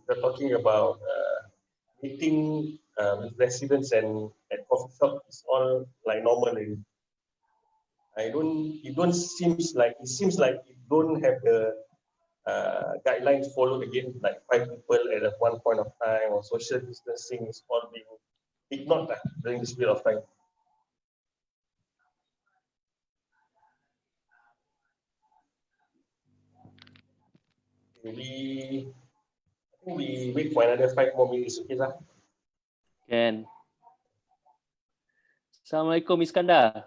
we're talking about meeting with residents and at coffee shop is all like normal. It seems like it don't have the guidelines followed again, like 5 people at one point of time, or social distancing is all being ignored during this period of time. I think we wait for another 5 more minutes, okay, sir? Can. Assalamualaikum, Iskandar.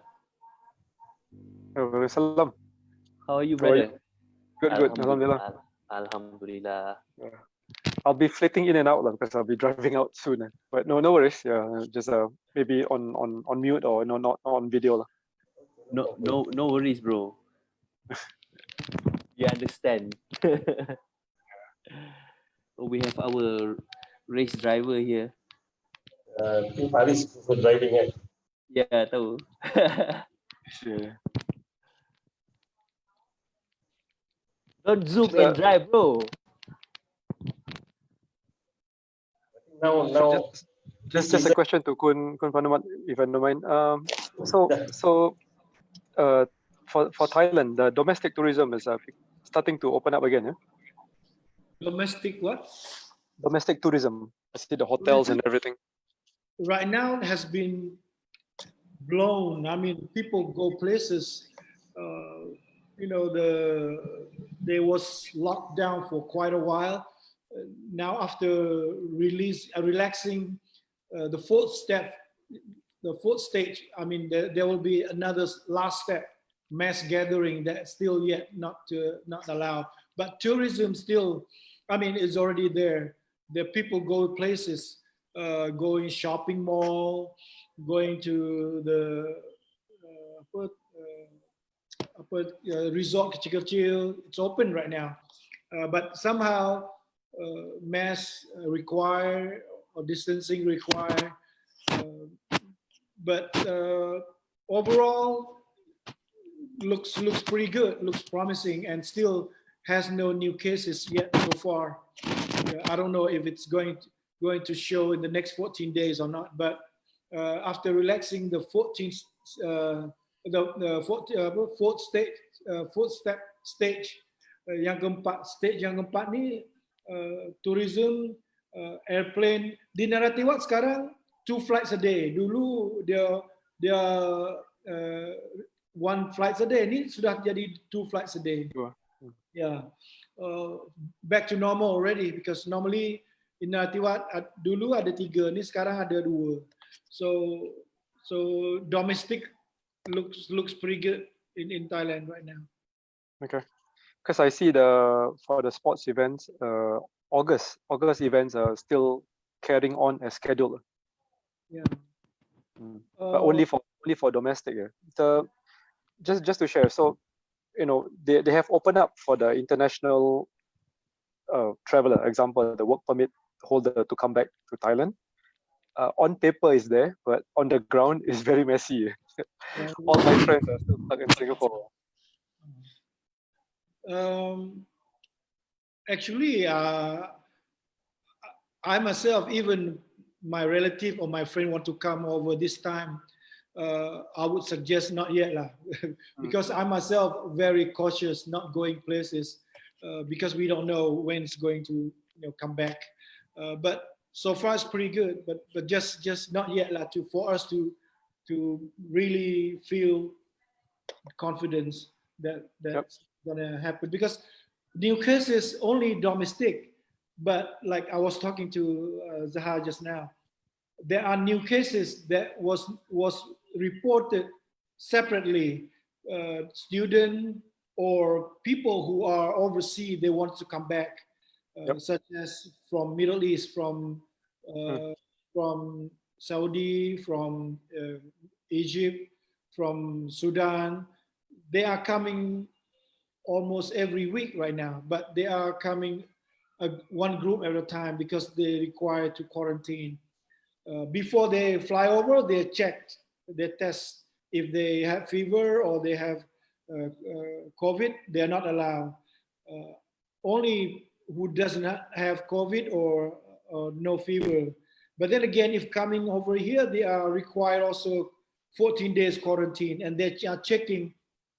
Waalaikumsalam. How are you, brother? Good. Alhamdulillah. Alhamdulillah. Yeah. I'll be flitting in and out because I'll be driving out soon. But no worries. Yeah, just maybe on mute or no, not on video. No worries, bro. You understand. We have our race driver here. Tim Paris for driving it. Yeah, tahu. Yeah. Don't zoom and drive, bro. Now, just a question to Kun Panumat, if I don't mind. For Thailand, the domestic tourism is starting to open up again. Yeah? Domestic what? Domestic tourism. I see the hotels and everything. Right now has been blown. I mean, people go places. They was locked down for quite a while. Now after relaxing the fourth stage, I mean, there will be another last step, mass gathering that still yet not allowed. But tourism still, I mean, is already there. The people go places, going shopping mall, going to the resort kecil-kecil. It's open right now, but somehow mask require or distancing require. But overall, looks pretty good. Looks promising, and still has no new cases yet so far. I don't know if it's going to show in the next 14 days or not. But after relaxing the 14th. The fourth stage yang keempat ni tourism airplane di Narathiwat sekarang 2 flights a day. Dulu dia 1 flight a day, ni sudah jadi 2 flights a day. Yeah, back to normal already, because normally in Narathiwat dulu ada 3, ni sekarang ada 2. So domestic looks pretty good in Thailand right now. Okay, because I see for the sports events, August events are still carrying on as scheduled. Yeah, but only for domestic. Yeah. So just to share, so they have opened up for the international traveler. Example, the work permit holder to come back to Thailand. On paper is there, but on the ground is very messy. All my friends are still stuck in Singapore. Actually, I myself, even my relative or my friend want to come over this time, I would suggest not yet lah, because I myself very cautious not going places, because we don't know when it's going to come back. But so far it's pretty good, but just not yet lah, for us to really feel confidence that that's gonna happen, because new cases only domestic, but like I was talking to Zaha just now, there are new cases that was reported separately, student or people who are overseas, they want to come back, such as from Middle East, from Saudi, from Egypt, from Sudan. They are coming almost every week right now, but they are coming one group at a time because they require to quarantine. Before they fly over, they checked, they test if they have fever or they have COVID. They are not allowed. Only who does not have COVID or no fever. But then again, if coming over here, they are required also 14 days quarantine, and they are checking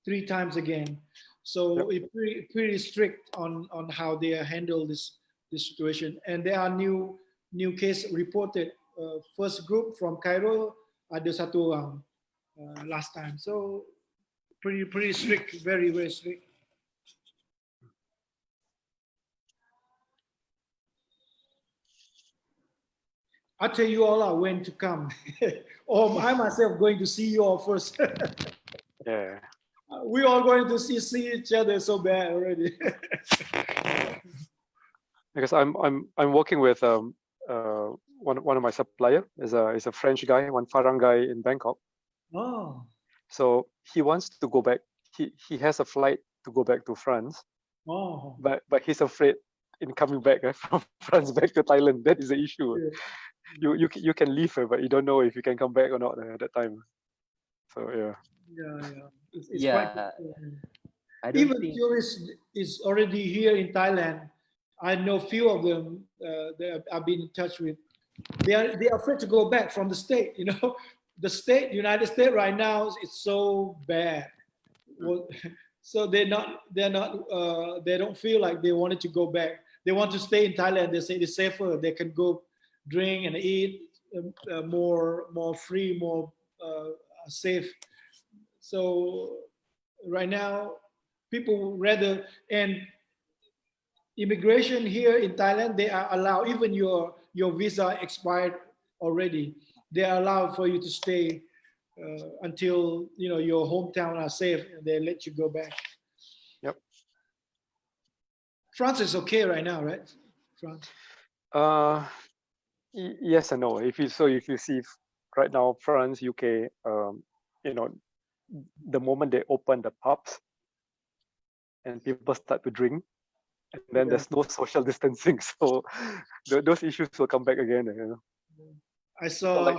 3 times again. So it's pretty strict on how they handle this situation. And there are new case reported. First group from Cairo, ada satu orang last time. So pretty strict, very strict. I'll tell you all when to come. Or I myself going to see you all first. Yeah. We all going to see each other so bad already. Because I'm working with one of my supplier is a French guy, one Farang guy in Bangkok. Oh. So he wants to go back. He has a flight to go back to France. Oh. But he's afraid in coming back from France back to Thailand. That is the issue. Yeah. You can leave, but you don't know if you can come back or not at that time. So yeah. Yeah. It's Yeah. quite. I don't Even think tourists is already here in Thailand. I know few of them that I've been in touch with. They are afraid to go back from the state. You know, the state, United States, right now it's so bad. Well, so they don't feel like they wanted to go back. They want to stay in Thailand. They say it's safer. They can go drink and eat more free, more safe. So right now, people rather, and immigration here in Thailand, they are allowed, even your visa expired already, they are allowed for you to stay until your hometown are safe, and they let you go back. Yep. France is okay right now, right? France. Yes and no. If you see right now, France, UK, the moment they open the pubs and people start to drink, and then there's no social distancing, so those issues will come back again. I saw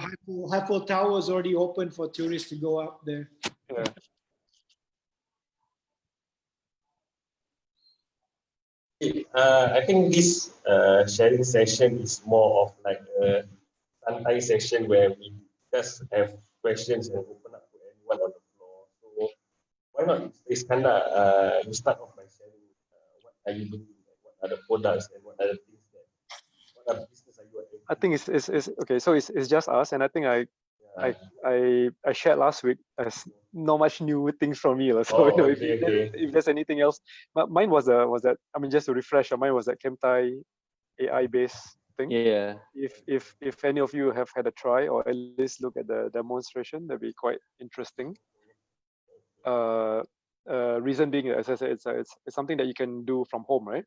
Eiffel Tower is already open for tourists to go up there. Yeah. I think this sharing session is more of like a santai session where we just have questions and open up to anyone on the floor. So why not, Iskandar, you start off by sharing what are you doing, what are the products, and what are the things what are business are you doing? I think it's okay. So it's just us, and I think I shared last week as not much new things from me. So if there's anything else, but mine was that, I mean, just to refresh, mine was that Kemtai AI based thing. Yeah. If any of you have had a try or at least look at the demonstration, that'd be quite interesting. Reason being, as I said, it's something that you can do from home, right?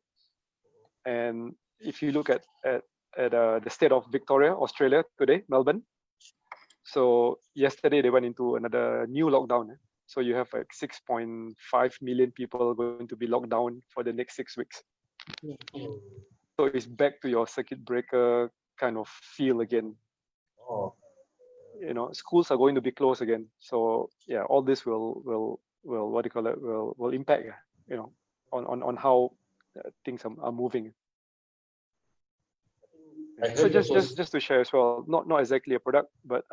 And if you look at the state of Victoria, Australia today, Melbourne. So yesterday they went into another new lockdown. So you have like 6.5 million people going to be locked down for the next 6 weeks. So it's back to your circuit breaker kind of feel again. Schools are going to be closed again. So yeah, all this will what do you call it? Will impact on how things are moving. So just to share as well, not exactly a product, but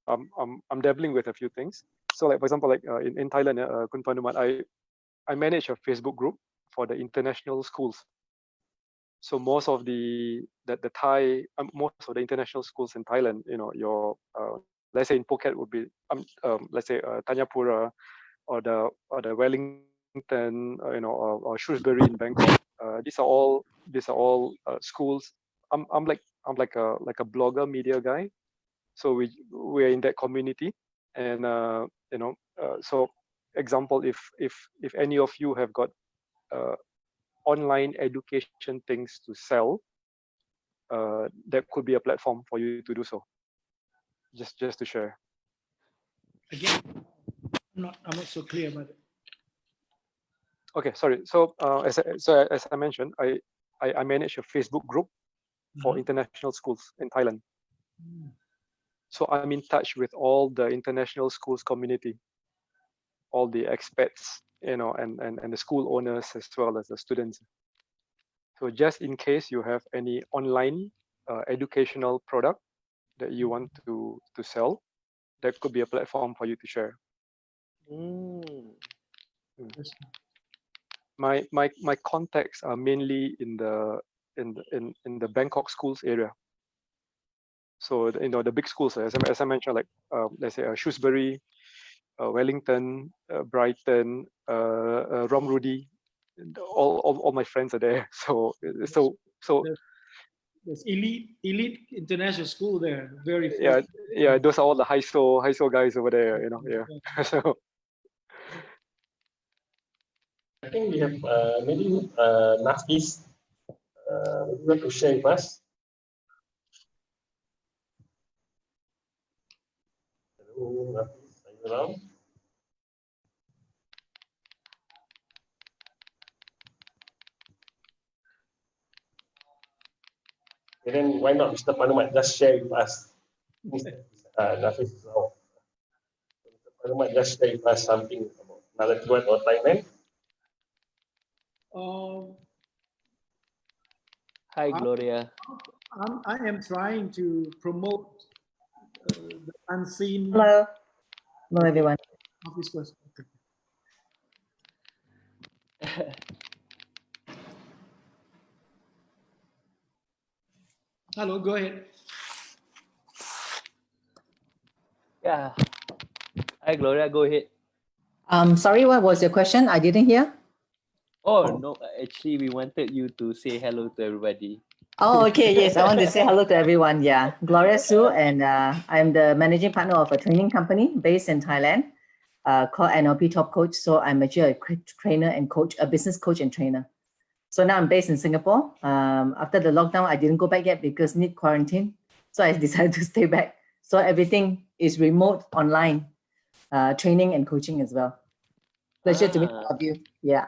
I'm dabbling with a few things. So like for example, like in Thailand, Kun Panumat, I manage a Facebook group for the international schools. So most of the Thai, most of the international schools in Thailand, your let's say in Phuket would be let's say Tanyapura or the Wellington, or Shrewsbury in Bangkok. These are all schools. I'm like a blogger media guy, so we're in that community, and so example, if any of you have got online education things to sell, that could be a platform for you to do so. Just to share. Again, I'm not so clear about it. Okay, sorry. So as I mentioned, I manage a Facebook group for international schools in Thailand. So I'm in touch with all the international schools community, all the expats, and the school owners as well as the students. So just in case you have any online educational product that you want to sell, that could be a platform for you to share. Mm. My contacts are mainly in the Bangkok schools area. So the big schools, as I mentioned, like let's say Shrewsbury, Wellington, Brighton, Romrudi, all my friends are there. So There's elite international school there. Very yeah, those are all the high school guys over there. Yeah. So I think we have maybe Nafis. You want to share with us? Hello, Nafis, are you around? And then why not Mr. Panumat just share with us? Nafis is out. Mr. Panumat just share with us something about Nalatuan or Thailand. Hi, Gloria. I am trying to promote the unseen. Hello. Hello, everyone. Office first. Okay. Hello, go ahead. Yeah. Hi, Gloria. Go ahead. Sorry, what was your question? I didn't hear. Oh, no. Actually, we wanted you to say hello to everybody. Oh, okay. Yes, I want to say hello to everyone. Yeah, Gloria Su, and I'm the managing partner of a training company based in Thailand called NLP Top Coach. So I'm actually a trainer and coach, a business coach and trainer. So now I'm based in Singapore. After the lockdown, I didn't go back yet because need quarantine. So I decided to stay back. So everything is remote, online, training and coaching as well. Pleasure to meet all of you. Yeah.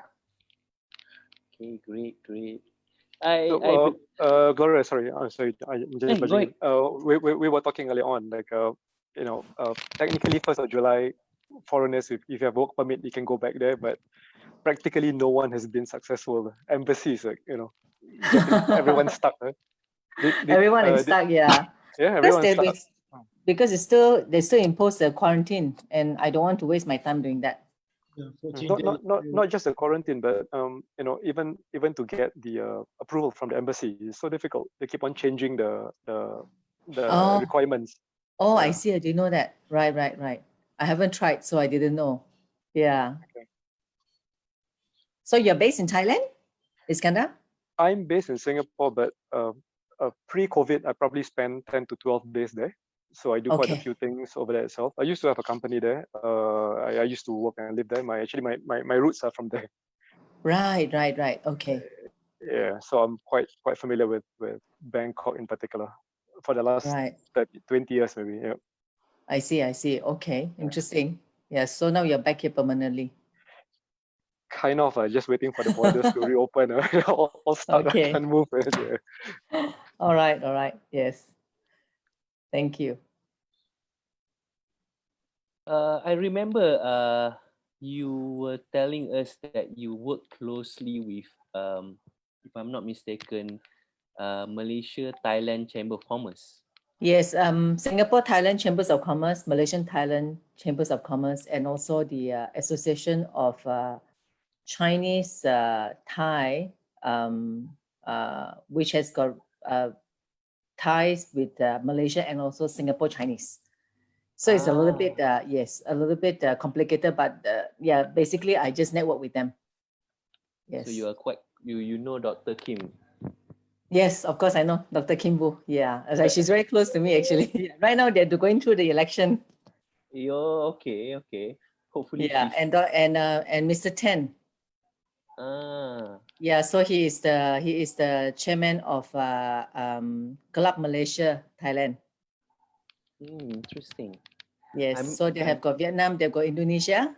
Okay, great. Gloria, sorry, I'm just budging. We were talking earlier on, like technically 1st of July, foreigners, if you have work permit, you can go back there, but practically no one has been successful. Embassies, like everyone's stuck. Everyone is stuck, yeah. Yeah, everyone's stuck. Because they still impose the quarantine, and I don't want to waste my time doing that. Yeah, not just the quarantine, but even to get the approval from the embassy is so difficult. They keep on changing the requirements. Oh, yeah. I see. I didn't know that. Right. I haven't tried, so I didn't know. Yeah. Okay. So you're based in Thailand, Iskandar? I'm based in Singapore, but pre-COVID, I probably spent 10 to 12 days there. So I do quite a few things over there itself. I used to have a company there. I used to work and live there. My roots are from there. Right. Okay. Yeah, so I'm quite familiar with Bangkok in particular for the last 20 years maybe. Yeah. I see. Okay, interesting. Yeah, so now you're back here permanently. Kind of, just waiting for the borders to reopen. All start and move. Yeah. All right. Yes. Thank you. I remember you were telling us that you work closely with, if I'm not mistaken, Malaysia Thailand Chamber of Commerce. Yes, Singapore Thailand Chambers of Commerce, Malaysian Thailand Chambers of Commerce, and also the Association of Chinese Thai, which has got ties with Malaysia and also Singapore Chinese. So it's a little bit, a little bit complicated, but yeah, basically I just network with them. Yes. So you are you know Dr. Kim. Yes, of course I know Dr. Kim Boo. Yeah, she's very close to me actually. Right now they're going through the election. Okay. Hopefully. Yeah, and Mr. Ten. Yeah, so he is the chairman of Club Malaysia Thailand. Interesting. Yes, so they have got Vietnam, they've got Indonesia,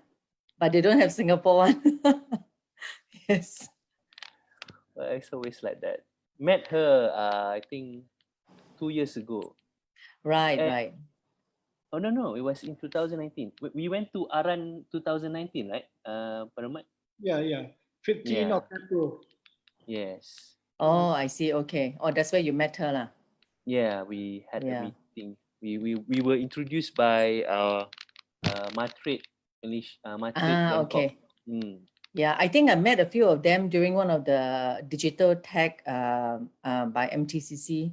but they don't have Singapore one. Yes. Well, it's always like that. Met her, I think 2 years ago. Right. Oh no, it was in 2019. We went to Aran 2019, right? Paramat? Yeah. 15 of April. Yes. Oh, I see. Okay. Oh, that's where you met her, lah. Yeah, we had a Yeah. meeting. We were introduced by Matrade Matrade Bangkok. Okay. Mm. Yeah, I think I met a few of them during one of the digital tech by MTCC.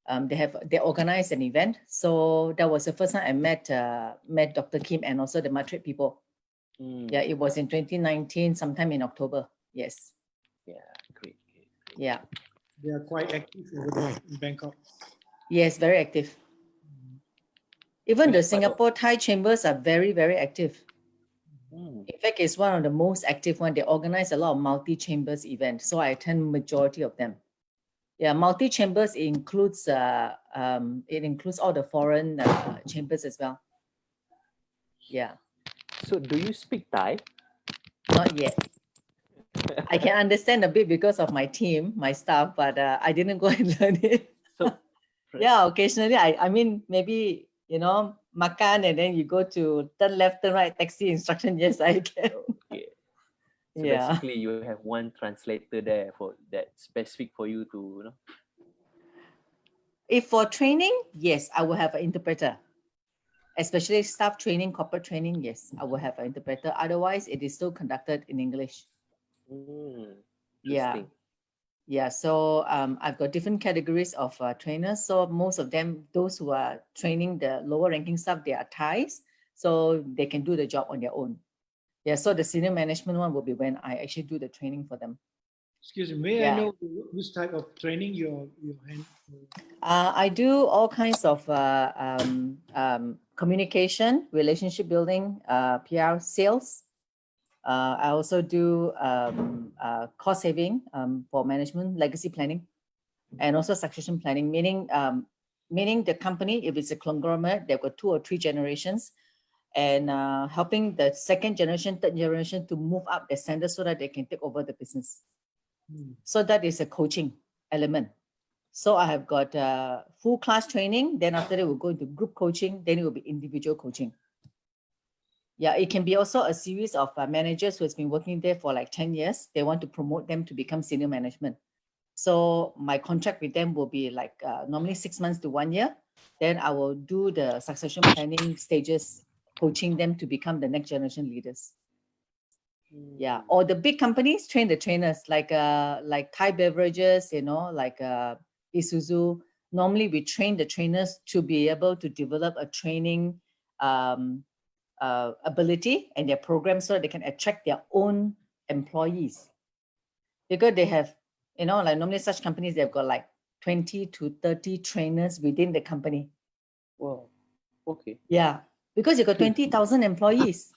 They organized an event, so that was the first time I met Dr. Kim and also the Matrix people. Yeah, it was in 2019, sometime in October. Yes. Yeah, great. Yeah. They are quite active over there in Bangkok. Yes, very active. Even the Which part of- Singapore Thai chambers are very, very active. Mm. In fact, it's one of the most active one. They organize a lot of multi-chambers events, so I attend majority of them. Yeah, multi-chambers includes it includes all the foreign chambers as well. Yeah. So do you speak Thai? Not yet. I can understand a bit because of my team, my staff, but I didn't go and learn it. So Yeah, occasionally I mean maybe makan and then you go to turn left, turn right, taxi instruction. Yes, I can. okay. So Yeah. basically you have one translator there for that specific for you to If for training, yes, I will have an interpreter. Especially staff training, corporate training, yes, I will have an interpreter. Otherwise, it is still conducted in English. Yeah. Interesting. Yeah, so I've got different categories of trainers. So most of them, those who are training the lower ranking staff, they are Thais, so they can do the job on their own. Yeah, so the senior management one will be when I actually do the training for them. Excuse me, may I Yeah. know which type of training you hand? I do all kinds of communication, relationship building, PR, sales. I also do cost saving for management, legacy planning, and also succession planning, meaning the company, if it's a conglomerate, they've got 2 or 3 generations, and helping the second generation, third generation to move up the standard so that they can take over the business. So that is a coaching element. So I have got full class training, then after that we'll go into group coaching, then it will be individual coaching. Yeah, it can be also a series of managers who has been working there for like 10 years. They want to promote them to become senior management. So my contract with them will be like normally 6 months to 1 year. Then I will do the succession planning stages, coaching them to become the next generation leaders. Yeah, or the big companies train the trainers like Thai beverages, like Isuzu. Normally we train the trainers to be able to develop a training ability and their program so they can attract their own employees. Because they have, like normally such companies, they've got like 20 to 30 trainers within the company. Wow. Okay. Yeah, because you've got 20,000 employees.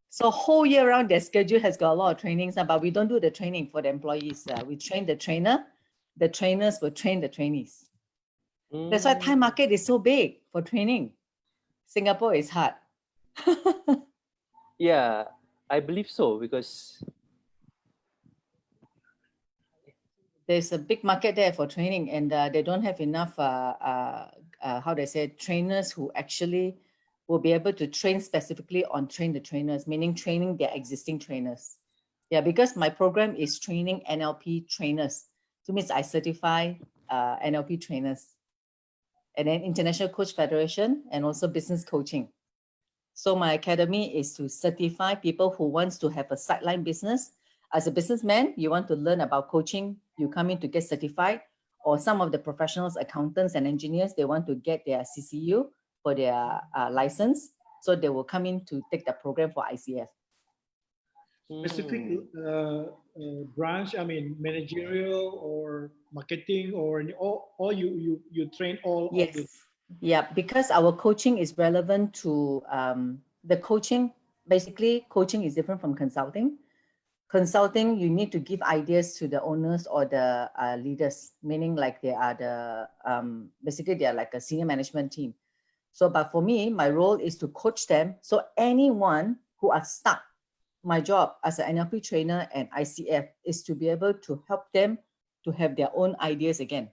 So whole year round, their schedule has got a lot of trainings, but we don't do the training for the employees. We train the trainer. The trainers will train the trainees. That's why Thai market is so big for training. Singapore is hard. Yeah, I believe so because There's a big market there for training, and they don't have enough, trainers who actually will be able to train specifically on train the trainers, meaning training their existing trainers. Yeah, because my program is training NLP trainers. So means I certify NLP trainers. And then International Coach Federation and also business coaching. So my academy is to certify people who wants to have a sideline business. As a businessman, you want to learn about coaching, you come in to get certified, or some of the professionals, accountants and engineers, they want to get their CCU for their license. So they will come in to take the program for ICF. Specific branch, I mean, managerial or marketing or you train all Yes. of it? Yeah, because our coaching is relevant to the coaching. Basically, coaching is different from consulting. Consulting, you need to give ideas to the owners or the leaders, meaning like they are the basically they are like a senior management team. So, but for me, my role is to coach them. So anyone who are stuck, my job as an NLP trainer and ICF is to be able to help them to have their own ideas again.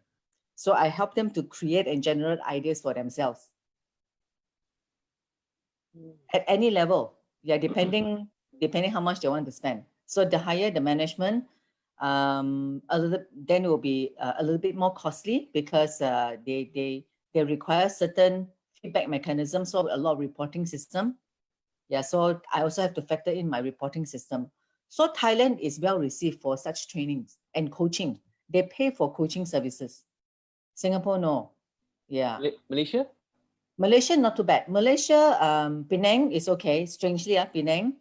So I help them to create and generate ideas for themselves at any level. Yeah, depending how much they want to spend. So the higher the management, then it will be a little bit more costly because they require certain feedback mechanisms, so a lot of reporting system. Yeah, so I also have to factor in my reporting system. So Thailand is well received for such trainings and coaching. They pay for coaching services. Singapore, no. Yeah. Malaysia? Malaysia, not too bad. Malaysia, Penang is okay. Strangely, Penang.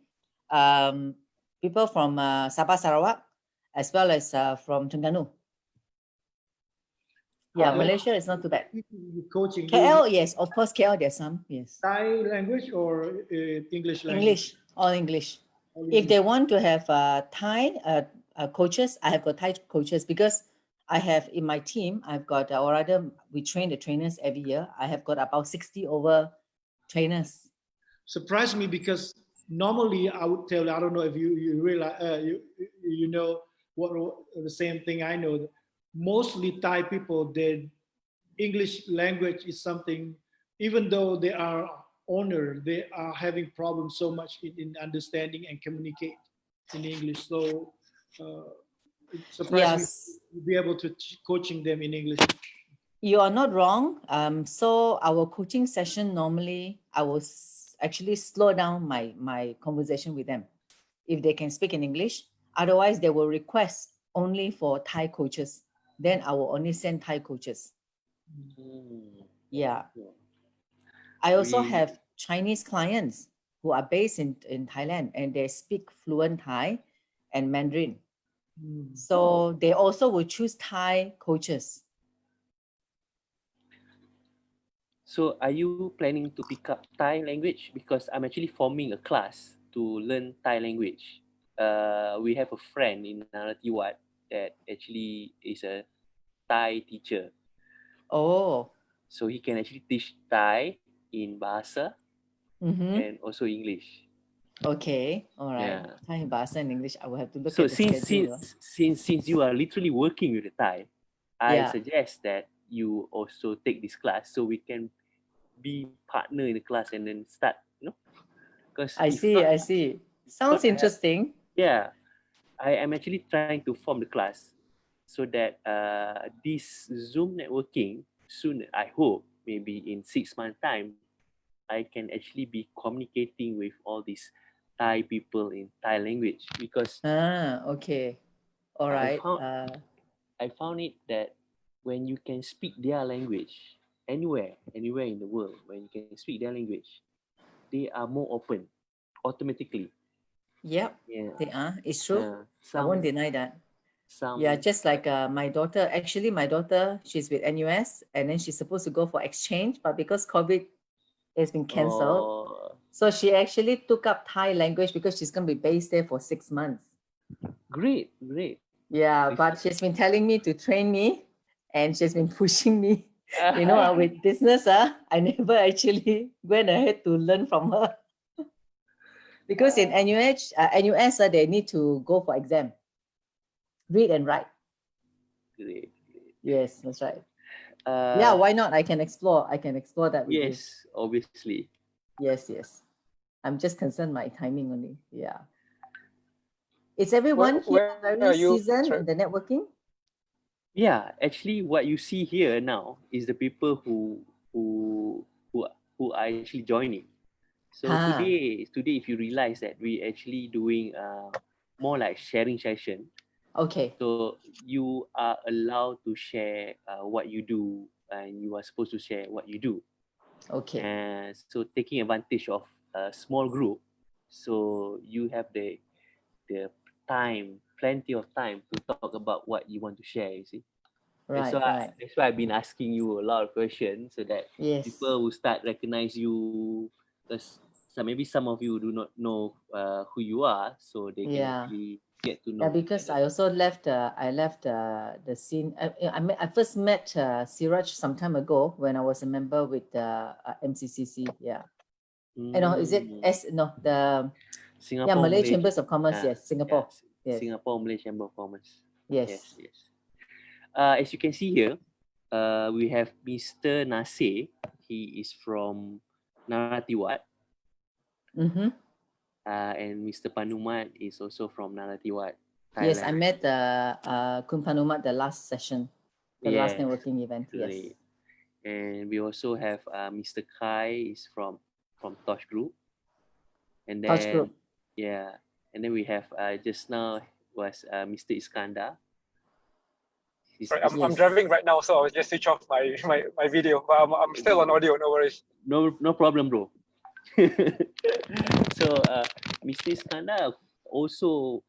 People from Sabah, Sarawak, as well as from Terengganu. Yeah, Malaysia is not too bad. Coaching. KL, yes, of course, KL, there's some, yes. Thai language or English language? English, all English. All If English. they want to have Thai coaches, I have got Thai coaches because I have in my team, I've got, or rather, we train the trainers every year. I have got about 60 over trainers. Surprised me because normally I would tell, I don't know if you realize, you know what the same thing I know. Mostly Thai people, their English language is something, even though they are owner, they are having problems so much in understanding and communicate in English. So it surprised me to be able to coaching them in English. You are not wrong. So our coaching session, normally I will actually slow down my conversation with them if they can speak in English. Otherwise, they will request only for Thai coaches. Then I will only send Thai coaches. Yeah. I also have Chinese clients who are based in Thailand and they speak fluent Thai and Mandarin. So they also will choose Thai coaches. So are you planning to pick up Thai language? Because I'm actually forming a class to learn Thai language. We have a friend in Naratiwat that actually is a Thai teacher. Oh. So he can actually teach Thai in Bahasa and also English. Okay, all right. Yeah. Thai, Bahasa, and English. I will have to look So at the schedule. since you are literally working with the Thai, I suggest that you also take this class so we can be partner in the class and then start, you know. Because I see. Sounds interesting. Yeah, I am actually trying to form the class so that this Zoom networking soon, I hope, maybe in 6 months' time, I can actually be communicating with all these Thai people in Thai language because okay, all right. I found it that when you can speak their language anywhere in the world, when you can speak their language, they are more open automatically. Yep, Yeah, they are. It's true. I won't deny that. Yeah, just like my daughter. Actually, my daughter, she's with NUS, and then she's supposed to go for exchange, but because COVID has been cancelled, so she actually took up Thai language because she's going to be based there for 6 months. Great. Yeah, but she's been telling me to train me, and she's been pushing me. You know, with business, I never actually went ahead to learn from her. Because in NUS, they need to go for exam, read and write. Great. Yes, that's right. Yeah, why not? I can explore that with you. Yes, obviously. Yes. I'm just concerned my timing only. Yeah. Is everyone here very seasoned in the networking? Yeah, actually, what you see here now is the people who are actually joining. So today, if you realize that we actually doing more like sharing session. Okay. So you are allowed to share what you do, and you are supposed to share what you do. Okay. And so taking advantage of a small group, so you have the time, plenty of time to talk about what you want to share. You see. Right. That's why I've been asking you a lot of questions so that people will start recognize you. Because maybe some of you do not know who you are, so they can actually get to know. Yeah, because I also left. I left the scene. I first met Siraj some time ago when I was a member with the MCCC. Yeah. You know, is it the Singapore Malay Chambers of Commerce? Yes, Singapore. Yes. Singapore Malay Chamber of Commerce. Yes. As you can see here, we have Mr. Nasir. He is from Naratiwat. And Mr. Panumat is also from Naratiwat. Yes, I Thailand. met Kun Panumat the last session, the last Yes, networking event. Yes. great. And we also have Mr. Kai is from Tosh Group, and Touch then group. yeah, and then we have just now was Mr. Iskandar. Sorry, I'm Yes. driving right now, so I was just switch off my video, but I'm still on audio. No worries. No problem, bro. So Mr. Iskandar also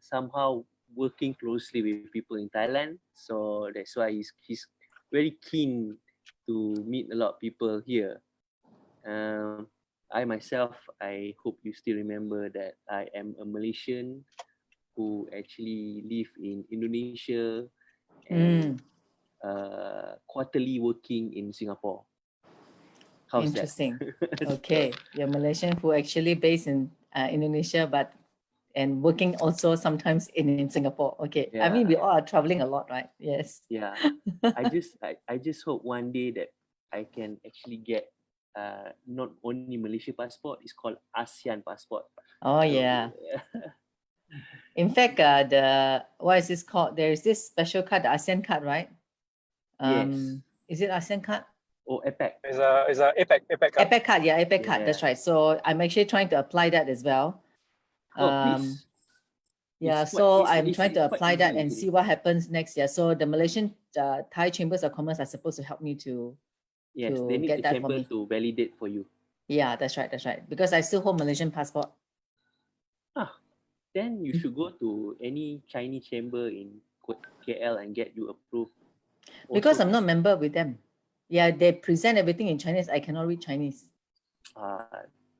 somehow working closely with people in Thailand, so that's why he's very keen to meet a lot of people here. I myself, I hope you still remember that I am a Malaysian who actually live in Indonesia and quarterly working in Singapore. How's Interesting. that? Okay, you're Malaysian who actually based in Indonesia, and working also sometimes in Singapore. Okay, I mean we all are traveling a lot, right? Yes. Yeah, I just hope one day that I can actually get not only Malaysia passport, it's called ASEAN passport. Oh So, yeah. In fact, what is this called? There is this special card, the ASEAN card, right? Yes. Is it ASEAN card? Oh, APEC. It's a APEC card. APEC card, yeah, APEC card. That's Yeah. right. So I'm actually trying to apply that as well. Oh, please. Yeah, It's so quite- I'm it's trying to quite apply that easy, and actually. see what happens next year. So the Malaysian Thai Chambers of Commerce are supposed to help me to Yes, to they need get the that for chamber me. to validate for you. Yeah, that's right. That's right. Because I still hold Malaysian passport. Then you should go to any Chinese chamber in KL and get you approved. Because Also, I'm not a member with them. Yeah, they present everything in Chinese. I cannot read Chinese.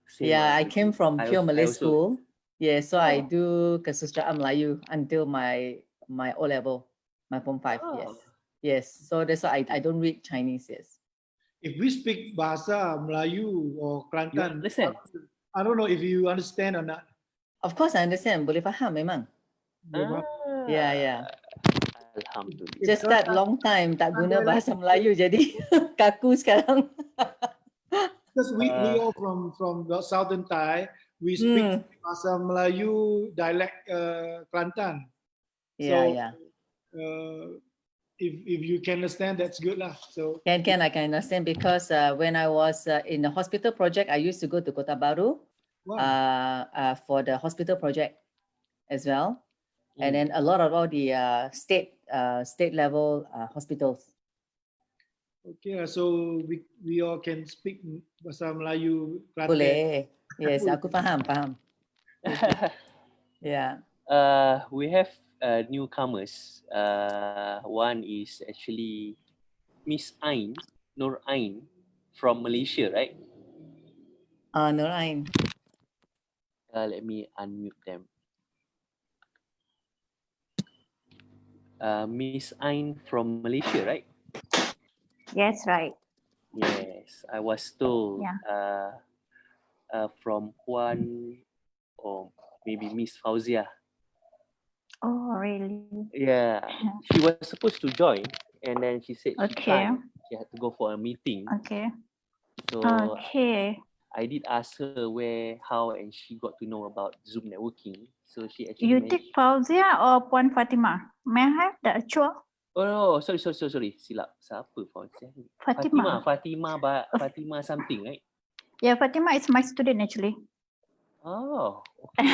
same Yeah, I with came me. from pure Malay also, school. Yeah, so I Oh. do Kesusastraan Melayu until my O level, my Form 5. Yes. Oh. Yes. So that's why I don't read Chinese. Yes. If we speak Bahasa Melayu or You Kelantan, understand? I don't know if you understand or not. Of course, I understand. Boleh faham memang. Yeah, yeah. Alhamdulillah. Just that long time tak guna bahasa Melayu jadi kaku sekarang. Because we all from the southern Thai, we speak Bahasa Melayu dialect Kelantan. Yeah, So, yeah. If you can understand, that's good lah. So I can understand because when I was in the hospital project, I used to go to Kota Baru for the hospital project as well, and then a lot of all the state level hospitals. Okay, so we all can speak Bahasa Melayu Kelantan. Boleh. Yes, aku faham. Yeah. We have newcomers. One is actually Miss Nur Ain from Malaysia, right? Nur Ain. Let me unmute them. Miss Ain from Malaysia, right? Yes, right. Yes, I was told Yeah. from Juan or maybe Miss Fauzia. Oh, really? Yeah, she was supposed to join and then she said she Okay. can't. She had to go for a meeting. Okay. So Okay. I did ask her where, how, and she got to know about Zoom networking. So she actually You take Fauzia or Puan Fatima? May I have the actual? Oh no, sorry. Silap. Siapa Fauzia? Fatima. Fatima something, right? Yeah, Fatima is my student actually. Oh, okay.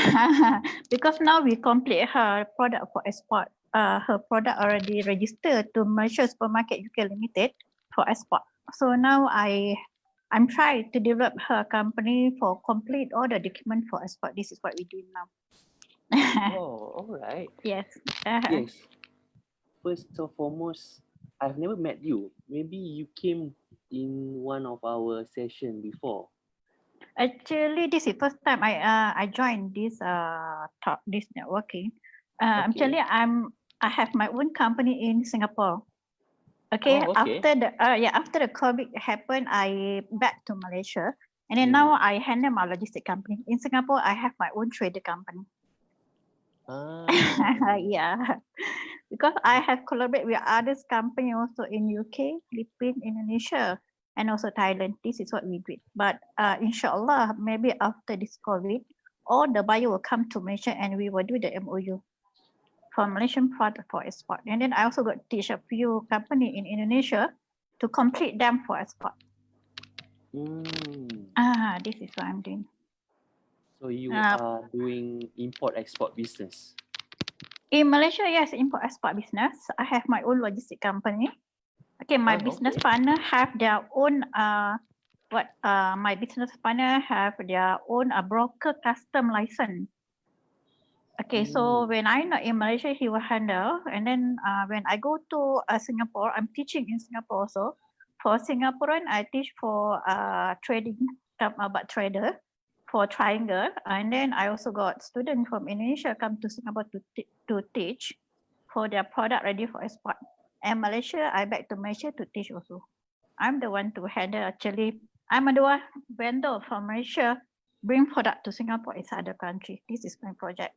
Because now we complete her product for export. Her product already registered to Malaysia Supermarket UK Limited for export. So now I'm trying to develop her company for complete all the document for export. This is what we're doing now. Oh, all right. Yes. Yes. First and foremost, I've never met you. Maybe you came in one of our session before. Actually, this is first time I joined this this networking. Actually, I have my own company in Singapore. Okay. Oh, okay. After the COVID happened, I back to Malaysia, and then now I handle my logistic company in Singapore. I have my own trader company. Yeah, because I have collaborated with others company also in UK, Philippines, Indonesia, and also Thailand. This is what we did. But inshallah, maybe after this COVID, all the buyer will come to Malaysia and we will do the MOU. for Malaysian product for export. And then I also got to teach a few company in Indonesia to complete them for export. This is what I'm doing. So you are doing import-export business? In Malaysia, yes, import-export business. I have my own logistic company. Okay, my business partner have their own my business partner have their own broker custom license. Okay, so when I'm not in Malaysia, he will handle. And then when I go to Singapore, I'm teaching in Singapore also. For Singaporean, I teach for trading, about trader for Triangle. And then I also got students from Indonesia come to Singapore to teach for their product ready for export. And Malaysia, I back to Malaysia to teach also. I'm the one to handle actually. I'm the one vendor from Malaysia, bring product to Singapore is other country. This is my project.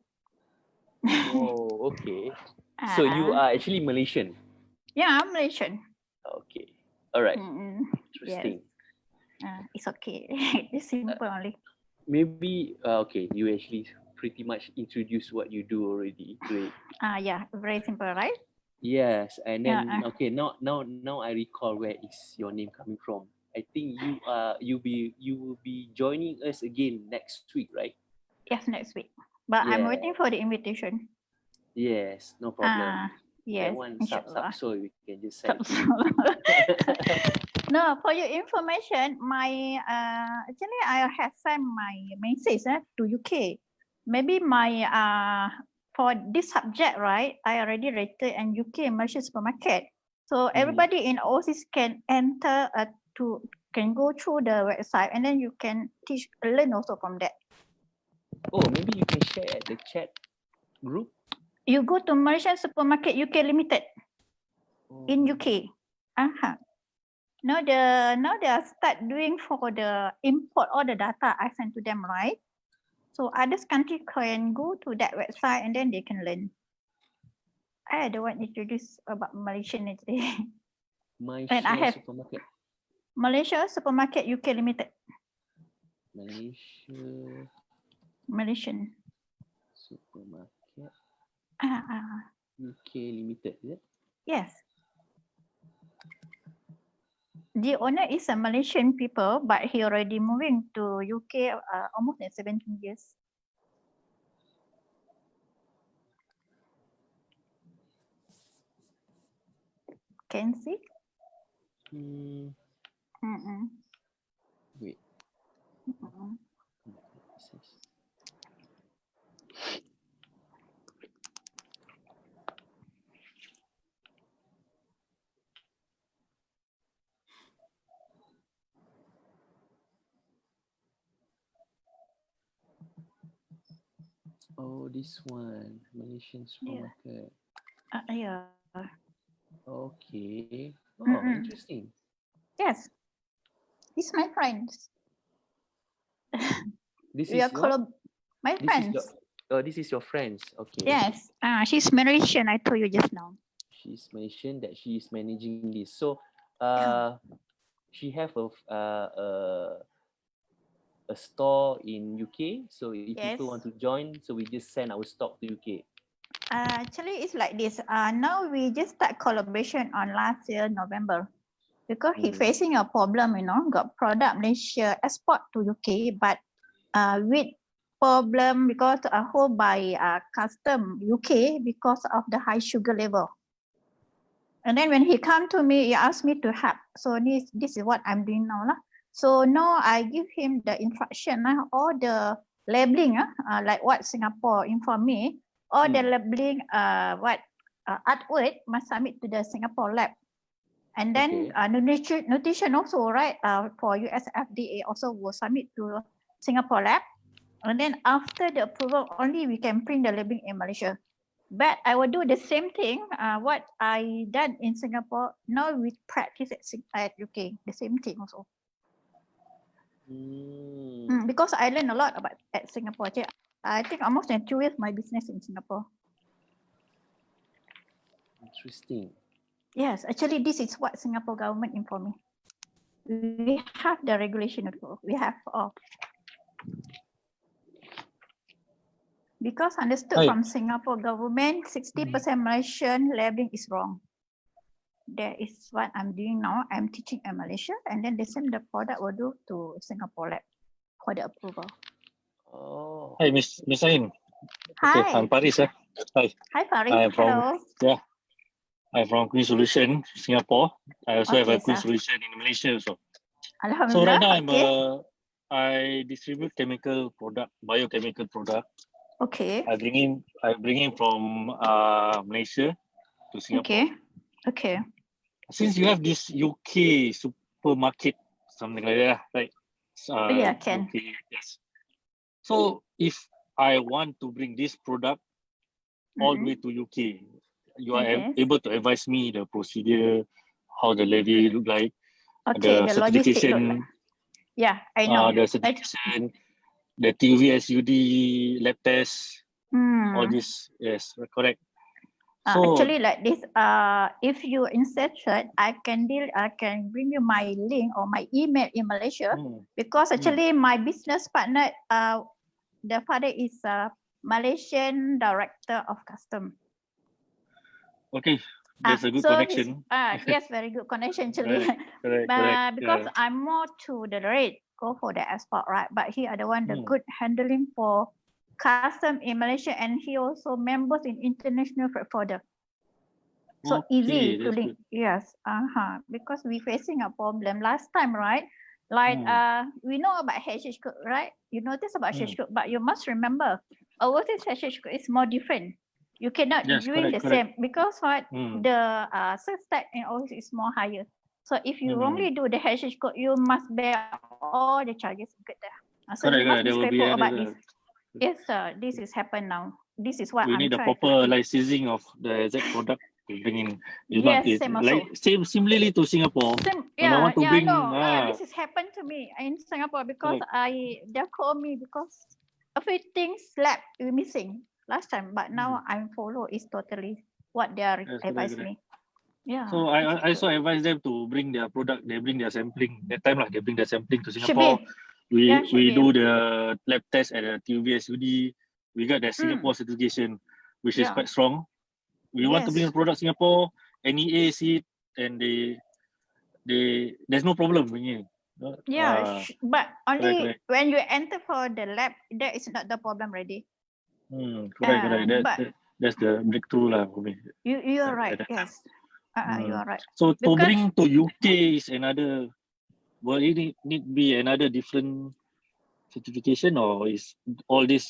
Oh, okay. So you are actually Malaysian? Yeah, I'm Malaysian. Okay. All right. Yes. Interesting. It's okay. It's simple only. Maybe, okay, you actually pretty much introduced what you do already. Great. Yeah, very simple, right? Yes, and then okay, now I recall where is your name coming from. I think you will be joining us again next week, right? Yes, next week. But I'm waiting for the invitation. Yes, no problem. Yes, That one inshallah. so we can just send to you. No, for your information, my actually I have sent my message to UK. Maybe my for this subject, right? I already rated in UK Malaysia supermarket. So everybody in overseas can enter can go through the website and then you can learn also from that. Oh, maybe you can share at the chat group. You go to Malaysian Supermarket UK Limited in UK. Now they are start doing for the import all the data I sent to them, right? So others country can go to that website and then they can learn. I don't want to introduce about Malaysian actually. And I have Supermarket. Malaysia Supermarket UK Limited. Malaysian Supermarket UK Limited, is it? Yes. The owner is a Malaysian people, but he already moving to UK almost 17 years. Can see? Wait. Oh, this one, Malaysian supermarket. Yeah. Okay. Oh, interesting. Yes. This is my friends. This We is are my friends. This is your friends. Okay. Yes. She's Malaysian. I told you just now. She's Malaysian that she is managing this. So, she have a store in UK. So if people want to join, so we just send our stock to UK. Actually, it's like this. Now we just start collaboration on last year November, because he facing a problem. Got product Malaysia export to UK, but with problem because hold by custom UK because of the high sugar level. And then when he come to me, he asked me to help. So this is what I'm doing now. So now I give him the instruction, all the labeling, like what Singapore informed me, all the labeling, artwork must submit to the Singapore lab. And then nutrition also, right, for US FDA also will submit to Singapore lab. And then after the approval, only we can print the labeling in Malaysia. But I will do the same thing, what I done in Singapore. Now we practice at UK, the same thing also. Because I learned a lot about at Singapore. I think almost 2 years my business in Singapore. Interesting. Yes, actually this is what Singapore government informed me. We have the regulation. We have all. Because understood Hi. from Singapore government, 60% Malaysian labeling is wrong. That is what I'm doing now. I'm teaching in Malaysia, and then the same the product will do to Singapore lab for the approval. Oh. Hi, Miss Ain. Hi. Okay, I'm Paris. Hi. Hi, Faris. I'm Hello. I'm from Queen Solution, Singapore. I also have a Okay, Queen sir. Solution in Malaysia also. So Alhamdulillah. right now Okay. I distribute biochemical product. Okay. I bring in from Malaysia to Singapore. Okay. Okay. Since you have this UK supermarket, something like that, right? Yeah, can. UK, yes. So if I want to bring this product all the way to UK, you are Yes. able to advise me the procedure, how the levy look like, Okay, the the logistic look certification, like. Yeah, I know. the certification, the TUV-SUD lab test, all this. Yes, correct. So Actually, like this, if you interested, I can bring you my link or my email in Malaysia, because actually my business partner, the father is a Malaysian director of custom. okay, that's a good So connection. yes, very good connection actually. Correct. Because I'm more to the rate, go for the export, right? But he are the one the good handling for custom in Malaysia, and he also members in international freight forwarder. So easy to link. Yes, because we facing a problem last time, right? Like we know about HH code, right? You notice about HH code, but you must remember overseas HH code is more different. You cannot doing the same because what the sales tax in overseas is more higher. So if you only do the HH code, you must bear all the charges. So you must be careful about this. Yes, this is happen now. This is what we I'm need a trying proper to. licensing of the exact product to bring in. Yes, same also. Like similarly to Singapore. When I want to bring, I know. This has happened to me in Singapore because they call me because everything lab missing last time, but now I'm follow is totally what they are advise me. Yeah. So I also advise them to bring their product. They bring their sampling. That time they bring their sampling to Singapore. We do the lab test at the TUV-SUD. We got the Singapore certification, which is quite strong. We want to bring the product Singapore, NEA see it, and there's no problem bringing. But only when you enter for the lab, that is not the problem already. Correct. That's the breakthrough for me. You are right. Yes. You are right. So to bring to UK is another. Will it need be another different certification, or is all this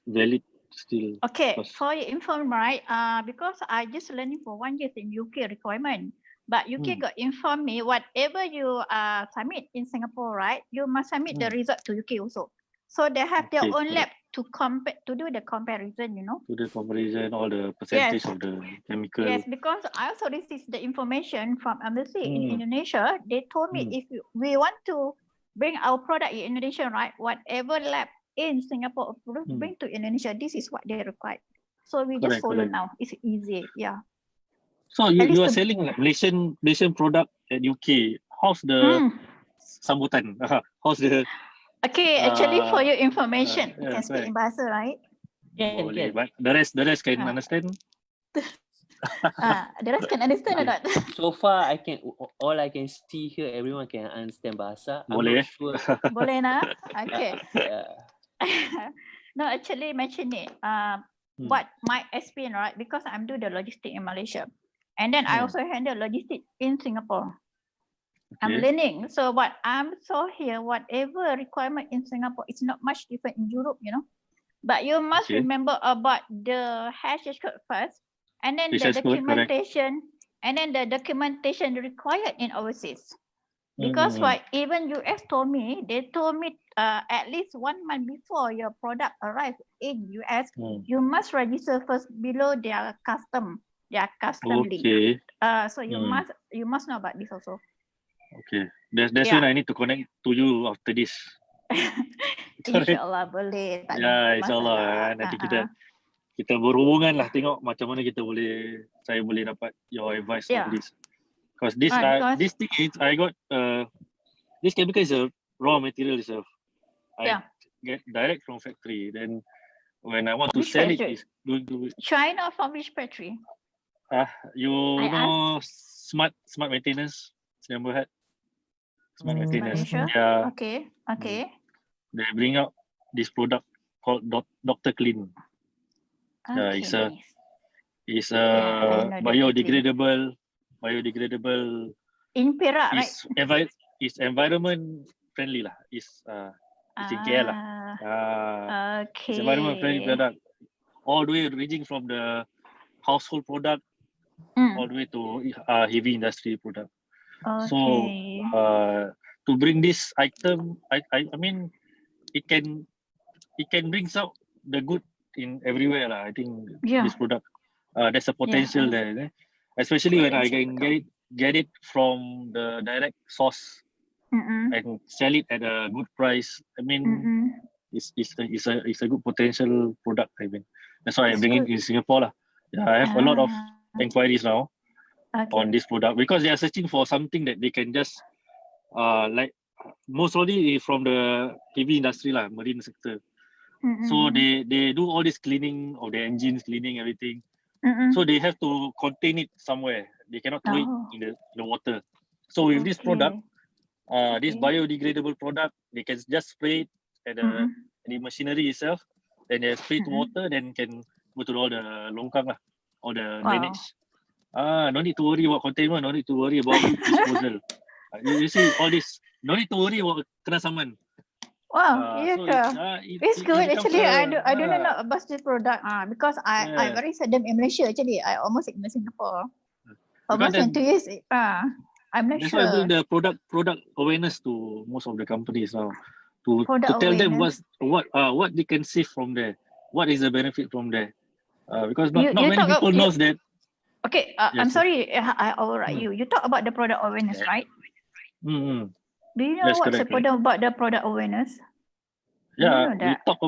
valid still? Okay, for your info, right? Because I just learning for 1 year in UK requirement, but UK got informed me whatever you submit in Singapore, right? You must submit the result to UK also. So they have their own lab to compare, to do the comparison, you know. To the comparison, all the percentage of the chemical. Yes, because I also received the information from embassy in Indonesia. They told me if we want to bring our product in Indonesia, right? Whatever lab in Singapore bring to Indonesia, this is what they require. So we just follow now. It's easy, yeah. So you are selling like Malaysian product at UK. How's the sambutan? How's the? Okay, actually for your information, you can speak in bahasa, right? Boleh, but the rest can understand. The rest can understand or not? So far, all I can see here, everyone can understand bahasa. Boleh. I'm not sure. Boleh nah? Okay. Yeah. No, actually mention it. What my experience, right? Because I'm doing the logistic in Malaysia, and then I also handle logistic in Singapore. I'm learning. So what I'm so here, whatever requirement in Singapore, it's not much different in Europe, you know. But you must remember about the HH code first, and then the documentation, and then the documentation required in overseas. Because what even US told me, they told me at least 1 month before your product arrives in US, you must register first below their custom link. So you must know about this also. Okay, that's when I need to connect to you after this. InsyaAllah boleh. InsyaAllah. Nanti kita berhubungan lah, tengok macam mana saya boleh dapat your advice on this. Because this thing is, I got this chemical is a raw material itself. I get direct from factory. Then when I want to Which sell it, factory? is going to China from which factory? you I know smart maintenance. Remember that? Smart maintenance. Malaysia. Yeah, Okay. Okay. they bring out this product called Dr. Clean. It's a Okay. Yeah, I know that. biodegradable. In Perak, right? It's environment friendly lah. It's in KL lah. It's environment friendly Okay. product. All the way ranging from the household product all the way to heavy industry product. So Okay. to bring this item, I mean, it can brings out the good in everywhere lah. I think this product, there's a potential there, especially when I can get it from the direct source and sell it at a good price. I mean, it's a good potential product. I mean, that's why I bring it in Singapore lah. Yeah, I have a lot of inquiries now on this product because they are searching for something that they can just like mostly from the heavy industry lah, marine sector. So they do all this cleaning of the engines, cleaning everything. So they have to contain it somewhere. They cannot throw it in the water. So with this product, this biodegradable product, they can just spray it at the machinery itself. Then they spray to water, then can go to all the longkang lah, all the drainage. No need to worry about containment, no need to worry about disposal. You see all this, no need to worry about kena saman. Wow, So it's good. Actually, I do not know about this product because I very seldom in Malaysia. Actually, I almost in Singapore. Almost in 2 years. I'm not that's sure. That's why I bring the product awareness to most of the companies now to tell them what they can save from there, what is the benefit from there, because not many people knows that. Okay, I'm sorry, I override you. You talk about the product awareness, right? Do you know That's what's correct, about the product awareness? Yeah, we talk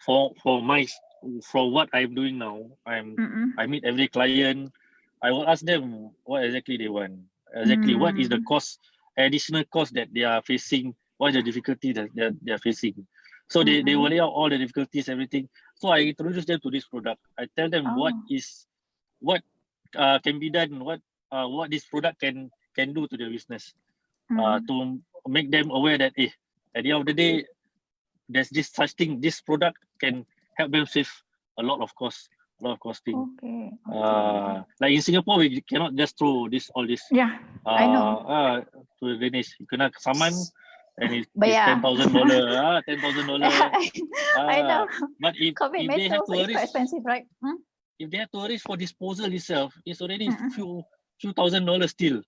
for what I'm doing now. I meet every client. I will ask them what exactly they want. Exactly what is the cost, additional cost that they are facing. What is the difficulty that they are facing? So they will lay out all the difficulties, everything. So I introduce them to this product. I tell them what can be done, what this product can do to their business, to make them aware that at the end of the day, there's this such thing. This product can help them save a lot of costing. Okay. Like in Singapore, we cannot just throw all this. Yeah, I know. To the drainage, you kena saman, and it's $10,000. $10,000. I know. But if they have to it's quite expensive, right? If they have to arrange for disposal itself, it's already few $1,000 still.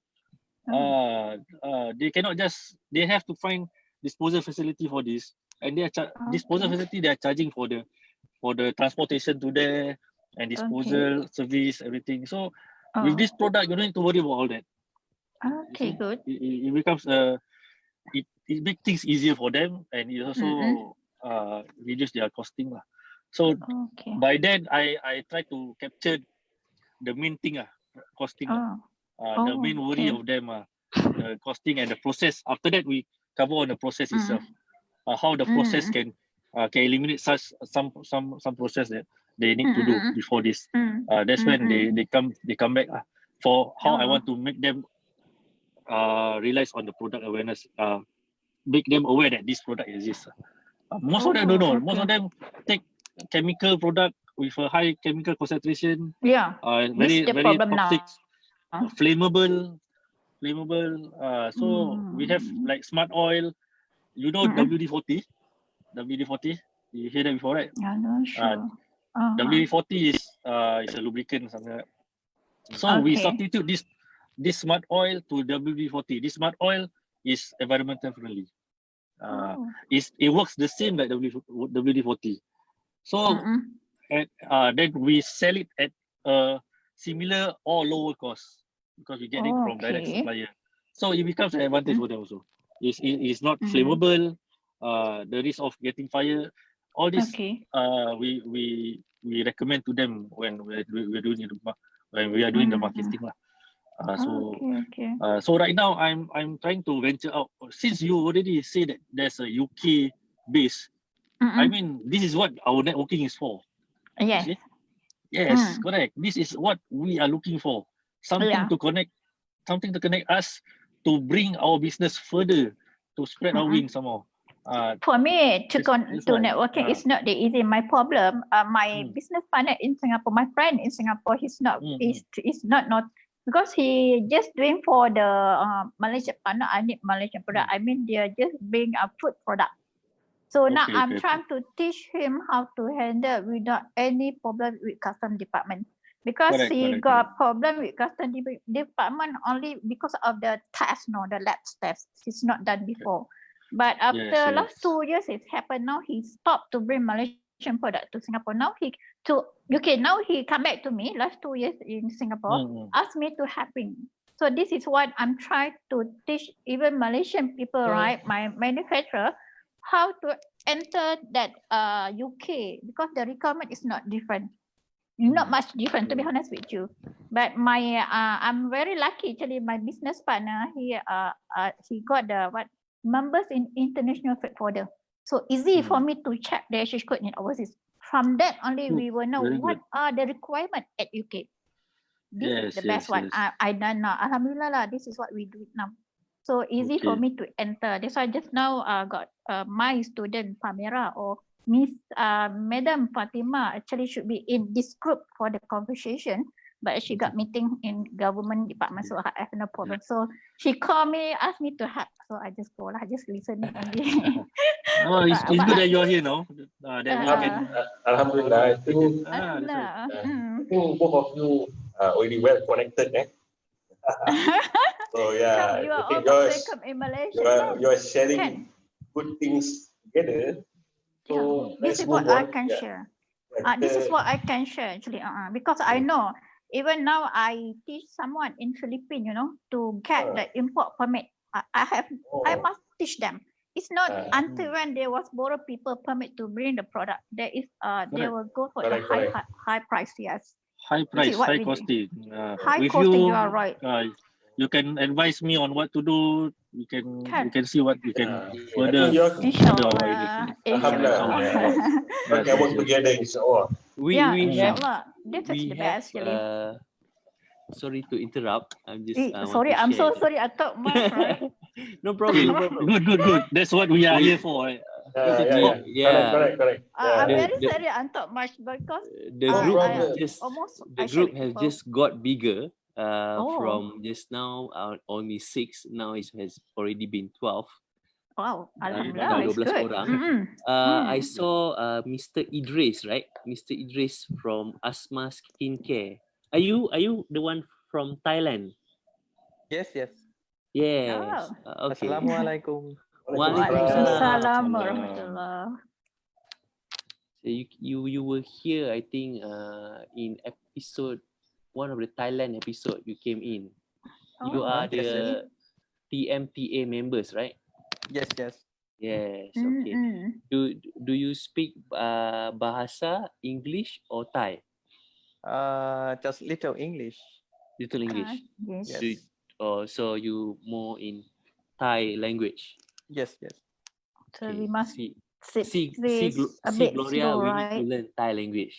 They cannot just. They have to find disposal facility for this, and they are disposal facility. They are charging for the transportation to there and disposal service, everything. So with this product, you don't need to worry about all that. Okay, good. It becomes it makes things easier for them, and it also reduce their costing lah. So by then I try to capture the main thing costing. The main worry of them the costing and the process. After that we cover on the process itself. How the process can eliminate such some process that they need to do before this. That's when they come back for how I want to make them realize on the product awareness, make them aware that this product exists. Most of them don't know. Most of them take chemical product with a high chemical concentration. Very toxic, flammable. So we have like smart oil. You know WD-40. WD-40. You hear that before, right? I'm not sure. WD-40 is a lubricant, something like that. So we substitute this smart oil to WD-40. This smart oil is environmental friendly. It works the same like WD-40. So then we sell it at a similar or lower cost because we get it from direct supplier. So it becomes an advantage for them also. It's not flammable. The risk of getting fire, all this we recommend to them when we are doing the marketing lah. So right now I'm trying to venture out. Since you already say that there's a UK base I mean, this is what our networking is for. Yes. You see? Yes, correct. This is what we are looking for. Something to connect us to bring our business further, to spread our wings some more. For me, to networking right. is not the easy. My problem, my business partner in Singapore, my friend in Singapore, he's not because he just doing for the Malaysian partner. I need Malaysian product. I mean, they are just bring a food product. So now I'm trying to teach him how to handle without any problem with custom department. Because he got problem with custom department only because of the test, the lab test. He's not done before. But after last 2 years, it's happened. Now he stopped to bring Malaysian product to Singapore. Now he now he come back to me last 2 years in Singapore, asked me to help him. So this is what I'm trying to teach even Malaysian people, right? My manufacturer, how to enter that UK, because the requirement is not different. Not much different, to be honest with you. But my I'm very lucky actually. My business partner, he got the members in international freight forwarder. So easy for me to check the exchange code in overseas. From that only we will know what are the requirement at UK. This is the best one. I done now. Alhamdulillah lah. This is what we do now. So easy for me to enter. That's why just now got my student Pamela or Miss Madam Fatima actually should be in this group for the conversation, but she got meeting in government department, so I have no problem. So she called me, asked me to help, so I just go lah, just listening only. It's good that you're here now. Alhamdulillah, I think both of you are already well connected. So yeah, you are I think welcome in Malaysia. you're sharing good things together. So this is what I can share. This is what I can share actually. Because I know even now I teach someone in Philippines, to get the import permit. I must teach them. It's not until when there was borrow people permit to bring the product. There is they will go for the high price. Yes. High price, high costing. High costing. You are right. You can advise me on what to do. We can see what we can further. Inshallah. We can work together, inshallah. We have this is the best actually. Sorry to interrupt. I'm just sorry. I'm so sorry. I talk much, right? No problem. Good. That's what we are here for. Right? Correct. I'm very sorry. I talk much because the group has just got bigger. From just now only 6, now it has already been 12. Wow, alhamdulillah, it's good. I saw Mr. Idris, right? Mr. Idris from Asma Skincare. Are you the one from Thailand? Yes. Yes. Okay. Assalamualaikum. Waalaikumsalam warahmatullah. So you were here, I think, in episode 1 of the Thailand episode. You came in. You are the TMTA members, right? Yes. Yes. Okay. Do you speak bahasa English or Thai? Just little English. Little English. Yes. So you more in Thai language. Yes. So we must see a bit Gloria, slow, we right? need to learn Thai language.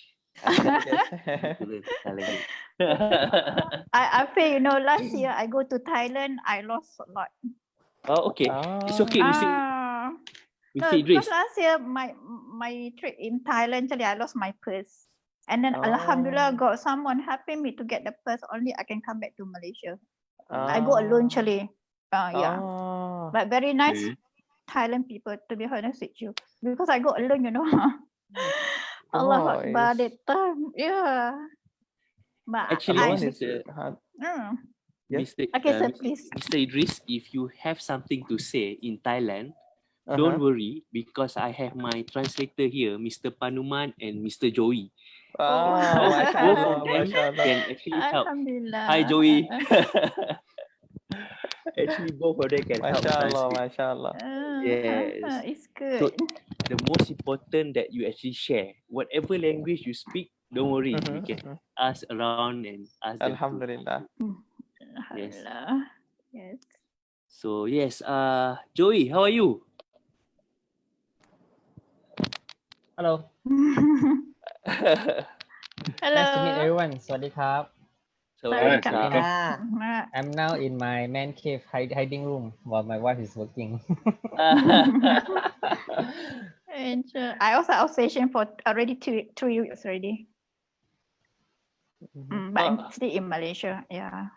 I feel last year I go to Thailand, I lost a lot. Oh, okay. It's okay. Because last year my trip in Thailand, actually I lost my purse, and then alhamdulillah got someone helping me to get the purse. Only I can come back to Malaysia. I go alone actually. But very nice Thailand people, to be honest with you, because I go alone. Allah Akbar that time. Yeah. But actually, please. Mr. Idris, if you have something to say in Thailand, don't worry, because I have my translator here, Mr. Panuman and Mr. Joey. Both of them can actually help. Hi, Joey. Actually, both of them can help. Mashallah. Yes. It's good. So, the most important that you actually share. Whatever language you speak, don't worry. We can ask around and ask them. Alhamdulillah. Yes. Yes. So yes, Joey, how are you? Hello. Hello. Nice to meet everyone. Sawadee-krap. Sawadee-krap. I'm now in my man cave hiding room while my wife is working. And I also out station for already 3 weeks already. But I'm still in Malaysia. Yeah.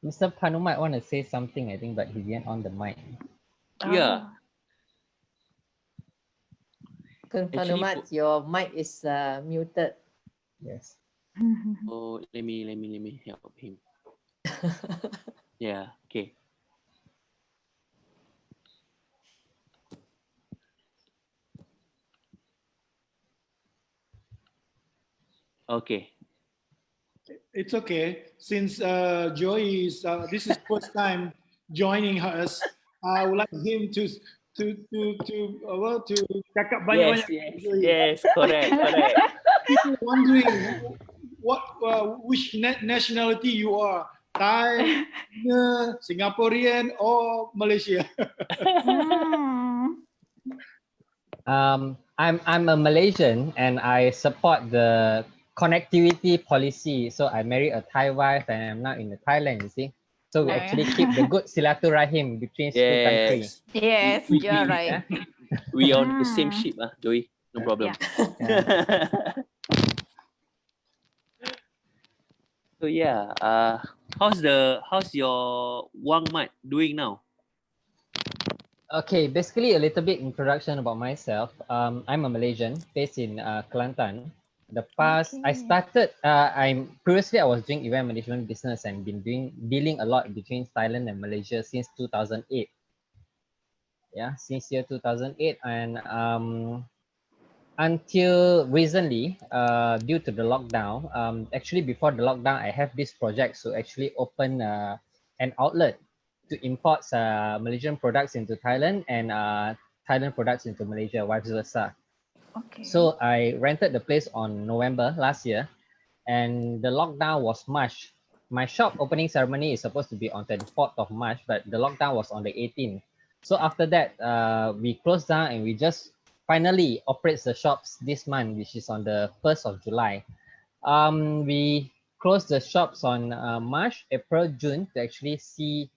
Mr. Panumat want to say something, I think, but he didn't on the mic. Yeah. Panumat, your mic is muted. Yes. Oh, let me help him. Yeah. Okay. Okay. It's okay. Since Joey is this is first time joining us, I would like him to cakap banyak-banyak. Yes, correct. People wondering what which nationality you are, Thai, Singaporean, or Malaysia. I'm a Malaysian and I support the connectivity policy. So I married a Thai wife and I'm now in Thailand, you see. So we actually keep the good silaturahim between two countries. Yes, you're right. We on the same ship, Joey. No problem. So yeah, how's your Wang Mat doing now? Okay, basically a little bit introduction about myself. I'm a Malaysian based in Kelantan. I started. Previously I was doing event management business and been dealing a lot between Thailand and Malaysia since 2008. Yeah, since year 2008, and until recently, due to the lockdown. Actually before the lockdown, I have this project to actually open an outlet to import Malaysian products into Thailand and Thailand products into Malaysia, vice versa. Okay. So I rented the place on November last year, and the lockdown was March. My shop opening ceremony is supposed to be on 24th of March, but the lockdown was on the 18th. So after that, we closed down and we just finally operates the shops this month, which is on the 1st of July. We closed the shops on March, April, June to actually see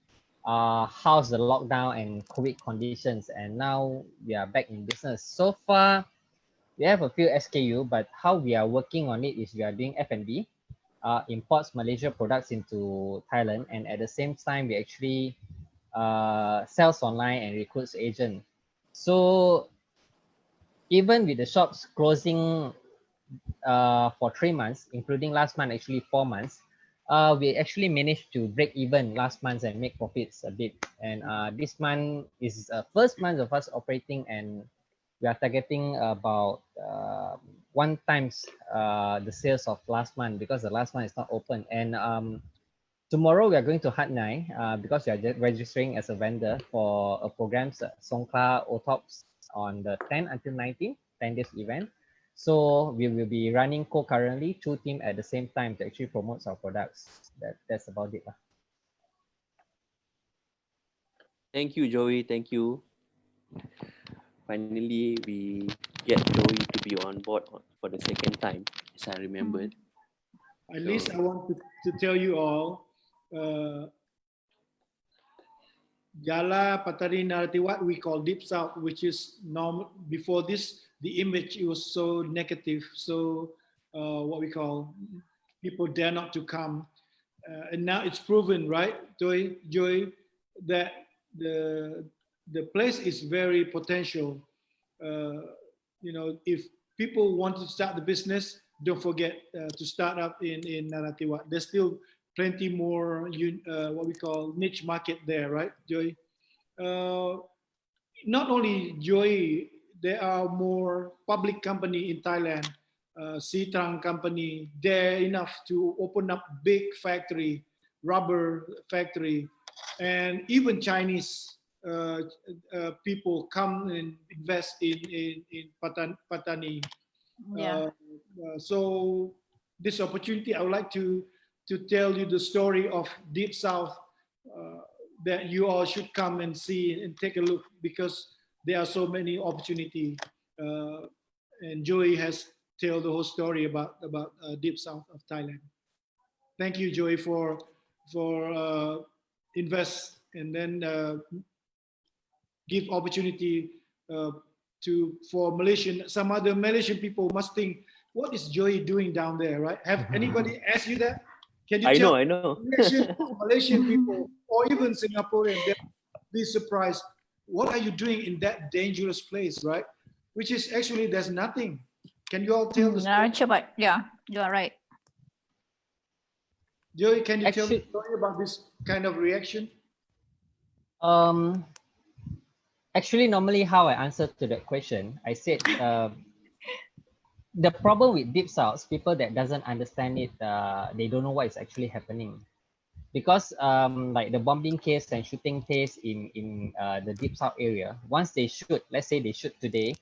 how's the lockdown and COVID conditions, and now we are back in business. So far, we have a few SKU, but how we are working on it is we are doing F&B, imports Malaysia products into Thailand, and at the same time, we actually sells online and recruits agent. So even with the shops closing for 3 months, including last month, actually 4 months, we actually managed to break even last month and make profits a bit. And this month is first month of us operating, and we are targeting about 1 times the sales of last month because the last month is not open. And tomorrow we are going to Hat Nai because we are registering as a vendor for a program, Songkla OTOPS, on the 10 until 19, 10 days event. So we will be running concurrently 2 teams at the same time to actually promote our products. That's about it. Thank you, Joey. Thank you. Finally, we get Joey to be on board for the second time, as I remembered. At least I want to tell you all, Jala Patari Naratiwat we call Deep South, which is normal. Before this, the image it was so negative, so what we call people dare not to come, and now it's proven, right, Joy, that the place is very potential. You know, if people want to start the business, don't forget to start up in Naratiwat. There's still plenty more what we call niche market there, right, Joy? Not only Joy, there are more public company in Thailand, Sitrang company, they're enough to open up big factory, rubber factory, and even Chinese people come and invest in Patani. Yeah. So this opportunity, I would like to tell you the story of Deep South that you all should come and see and take a look, because there are so many opportunities. and Joey has told the whole story about deep south of Thailand. Thank you, Joey, for invest and then give opportunity for Malaysian. Some other Malaysian people must think, what is Joey doing down there, right? Have anybody asked you that? Can you tell I know. Malaysian people or even Singaporean, they'll be surprised. What are you doing in that dangerous place, right? Which is actually there's nothing. Can you all tell the story? Yeah, you are right. Joey, can you tell the story about this kind of reaction? Actually, normally how I answer to that question, I said the problem with deep south, people that doesn't understand it, they don't know what is actually happening. Because like the bombing case and shooting case in the deep south area, once they shoot, let's say they shoot today,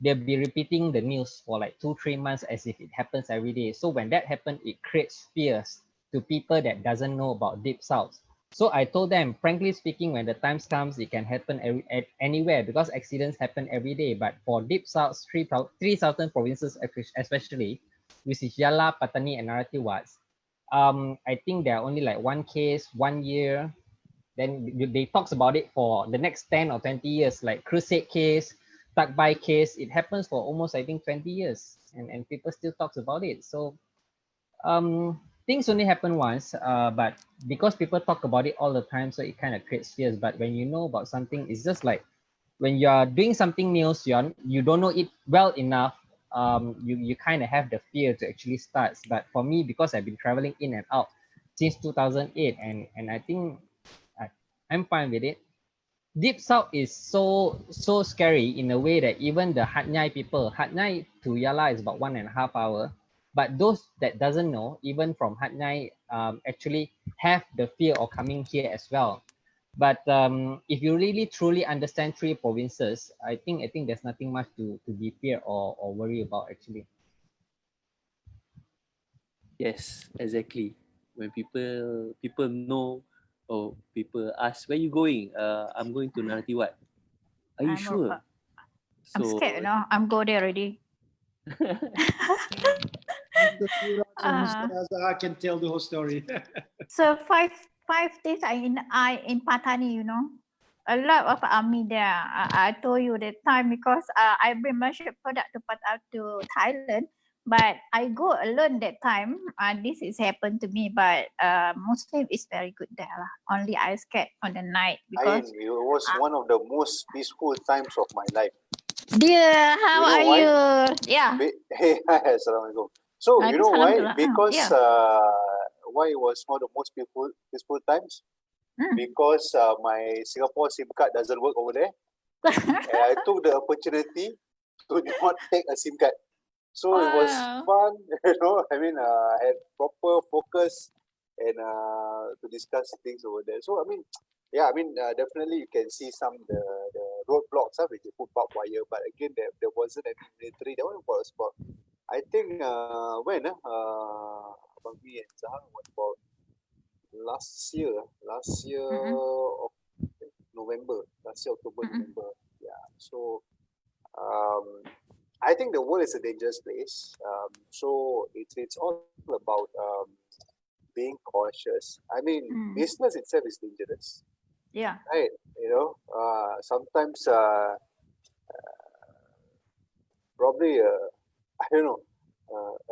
they'll be repeating the news for like 2-3 months as if it happens every day. So when that happens, it creates fears to people that doesn't know about deep south. So I told them, frankly speaking, when the times comes, it can happen anywhere because accidents happen every day. But for deep south, 3,000 provinces especially, which is Yala, Patani, and Narathiwat, I think there are only like one case, 1 year. Then they talks about it for the next 10 or 20 years, like Crusade case, Takbai case. It happens for almost, I think, 20 years, and people still talks about it. So things only happen once, but because people talk about it all the time, so it kind of creates fears. But when you know about something, it's just like when you are doing something new, you don't know it well enough. You kind of have the fear to actually start. But for me, because I've been traveling in and out since 2008, and I think I'm fine with it. Deep South is so scary in a way that even the Hat Nhai people, Hat Nhai to Yala is about 1.5 hours. But those that doesn't know, even from Hat Nhai, actually have the fear of coming here as well. But if you really truly understand 3 provinces, I think there's nothing much to be fear or worry about actually. Yes, exactly. When people know, or people ask, where you going? I'm going to Narathiwat. Are you sure? I'm scared, I'm go there already. Mr. Suraj and Mr. Azhar can tell the whole story. So five days I in Patani, a lot of army there. I told you that time because I bring my product to Thailand, but I go alone that time. This is happened to me, but Muslim is very good there. Only I scared on the night because it was one of the most peaceful times of my life. Dear, how are you? Yeah. Hey, Assalamualaikum. So you know why? Because why it was one of the most peaceful times? Because my Singapore SIM card doesn't work over there. And I took the opportunity to not take a SIM card. So it was fun, I mean, I had proper focus and to discuss things over there. So I mean, definitely you can see some the roadblocks which you put barbed wire, but again there wasn't any military. That one was about, I think when about me and Zahar was about last year of November, October, November. Yeah. So I think the world is a dangerous place. So it's all about being cautious. I mean, business itself is dangerous. Yeah. Right. Sometimes probably I don't know,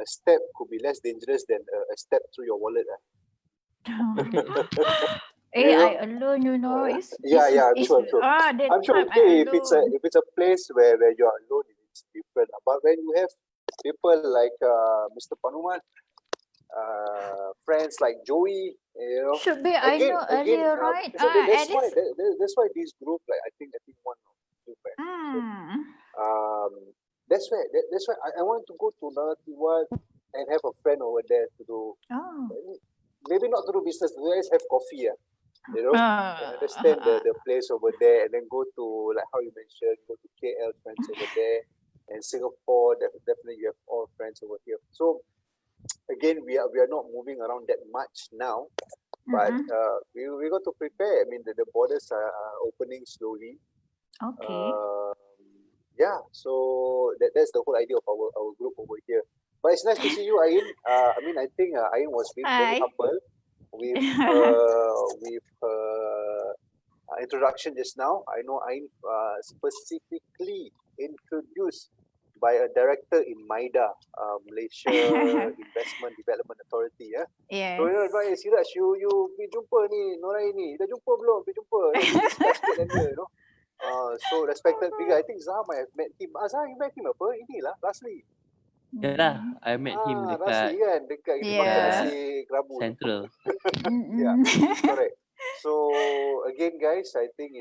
a step could be less dangerous than a step through your wallet. I alone, I'm sure. I'm sure. Okay, if it's a place where you're alone, it's different. But when you have people like Mr. Panuman, friends like Joey, should be earlier, right? So that's why this group, like I think one of two friends. That's why I want to go to Narathiwat and have a friend over there to do. Maybe not to do business. To always have coffee. Understand the place over there, and then go to, like how you mentioned, go to KL, friends over there, and Singapore. Definitely you have all friends over here. So again, we are not moving around that much now, but we got to prepare. I mean, the borders are opening slowly. Okay. yeah, so that's the whole idea of our group over here. But it's nice to see you, Ain. I mean, I think Ain was being very Hi. humble with introduction just now. I know Ain specifically introduced by a director in MIDA, Malaysia Investment Development Authority. Yeah. Yes. So Siraj, you pergi jumpa ni Norai ni. Dah jumpa belum? Pergi jumpa. Discuss sikit dengan dia, you know. So respected figure. I think Zah might have met him. Zah, you met him apa? Inilah, Rasli. Ya dah, I met him Rasli dekat kan? Dekat kita makan nasi kerabu. Central. Yeah, correct. So again, guys, I think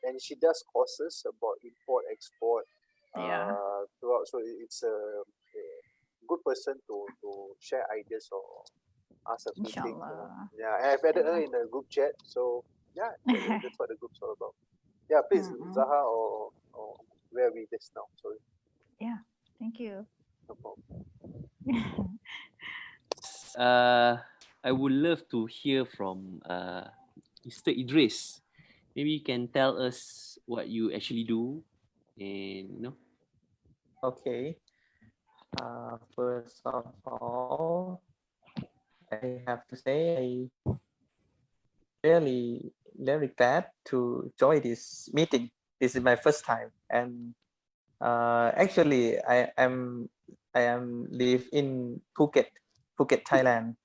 and she does courses about import, export, throughout. So it's a good person to share ideas or ask us meeting. You know. Yeah, I've added her in the group chat. So yeah, that's what the group's all about. Yeah, please, Zaha or where are we just now? Sorry. Yeah, thank you. No problem. I would love to hear from Mr. Idris. Maybe you can tell us what you actually do, and you know. Okay. First of all, I have to say I really very glad to join this meeting. This is my first time, and actually I am live in Phuket, Thailand,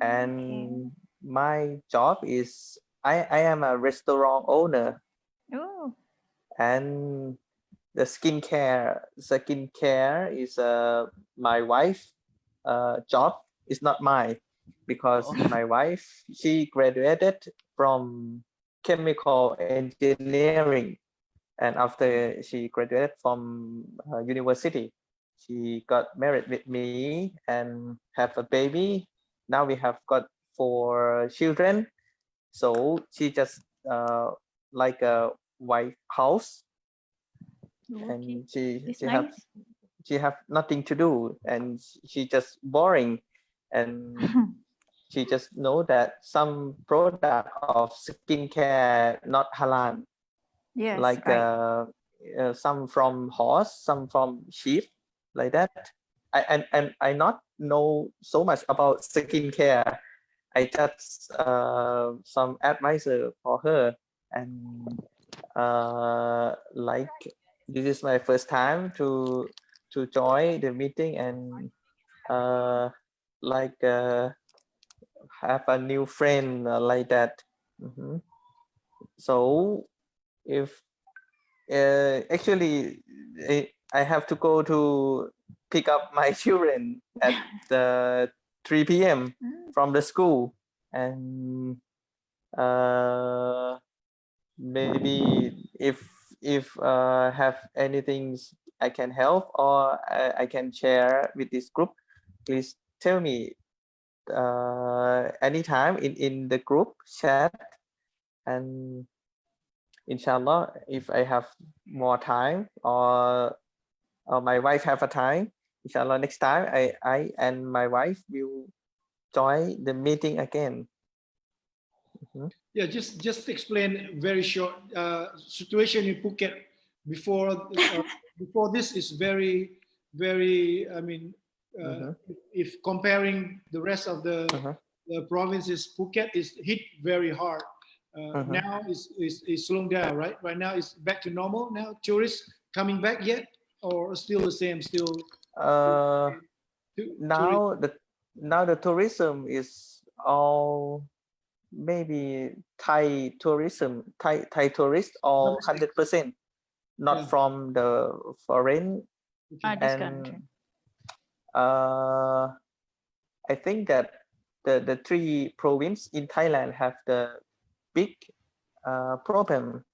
and my job is I am a restaurant owner, and the skincare is my wife job. Is not mine, because my wife, she graduated from chemical engineering, and after she graduated from university, she got married with me and have a baby. Now we have got 4 children, so she just like a white house, and she have nothing to do, and she just boring, and she just know that some product of skincare not halal, like some from horse, some from sheep, like that. I not know so much about skincare. I just some advisor for her, and like this is my first time to join the meeting, and like have a new friend like that. So if actually I have to go to pick up my children at 3 p.m. from the school, and maybe if have anything I can help or I can share with this group, please tell me anytime in the group chat, and inshallah, if I have more time or my wife have a time, inshallah next time I and my wife will join the meeting again. Yeah, just explain very short situation in Phuket before before this is very I mean if comparing the rest of the provinces, Phuket is hit very hard. Now is slowing down, right? Right now it's back to normal. Now tourists coming back yet, or still the same? Still. Now the tourism is all maybe Thai tourism, Thai tourists, all 100%, not from the foreign. And I think that the 3 provinces in Thailand have the big problem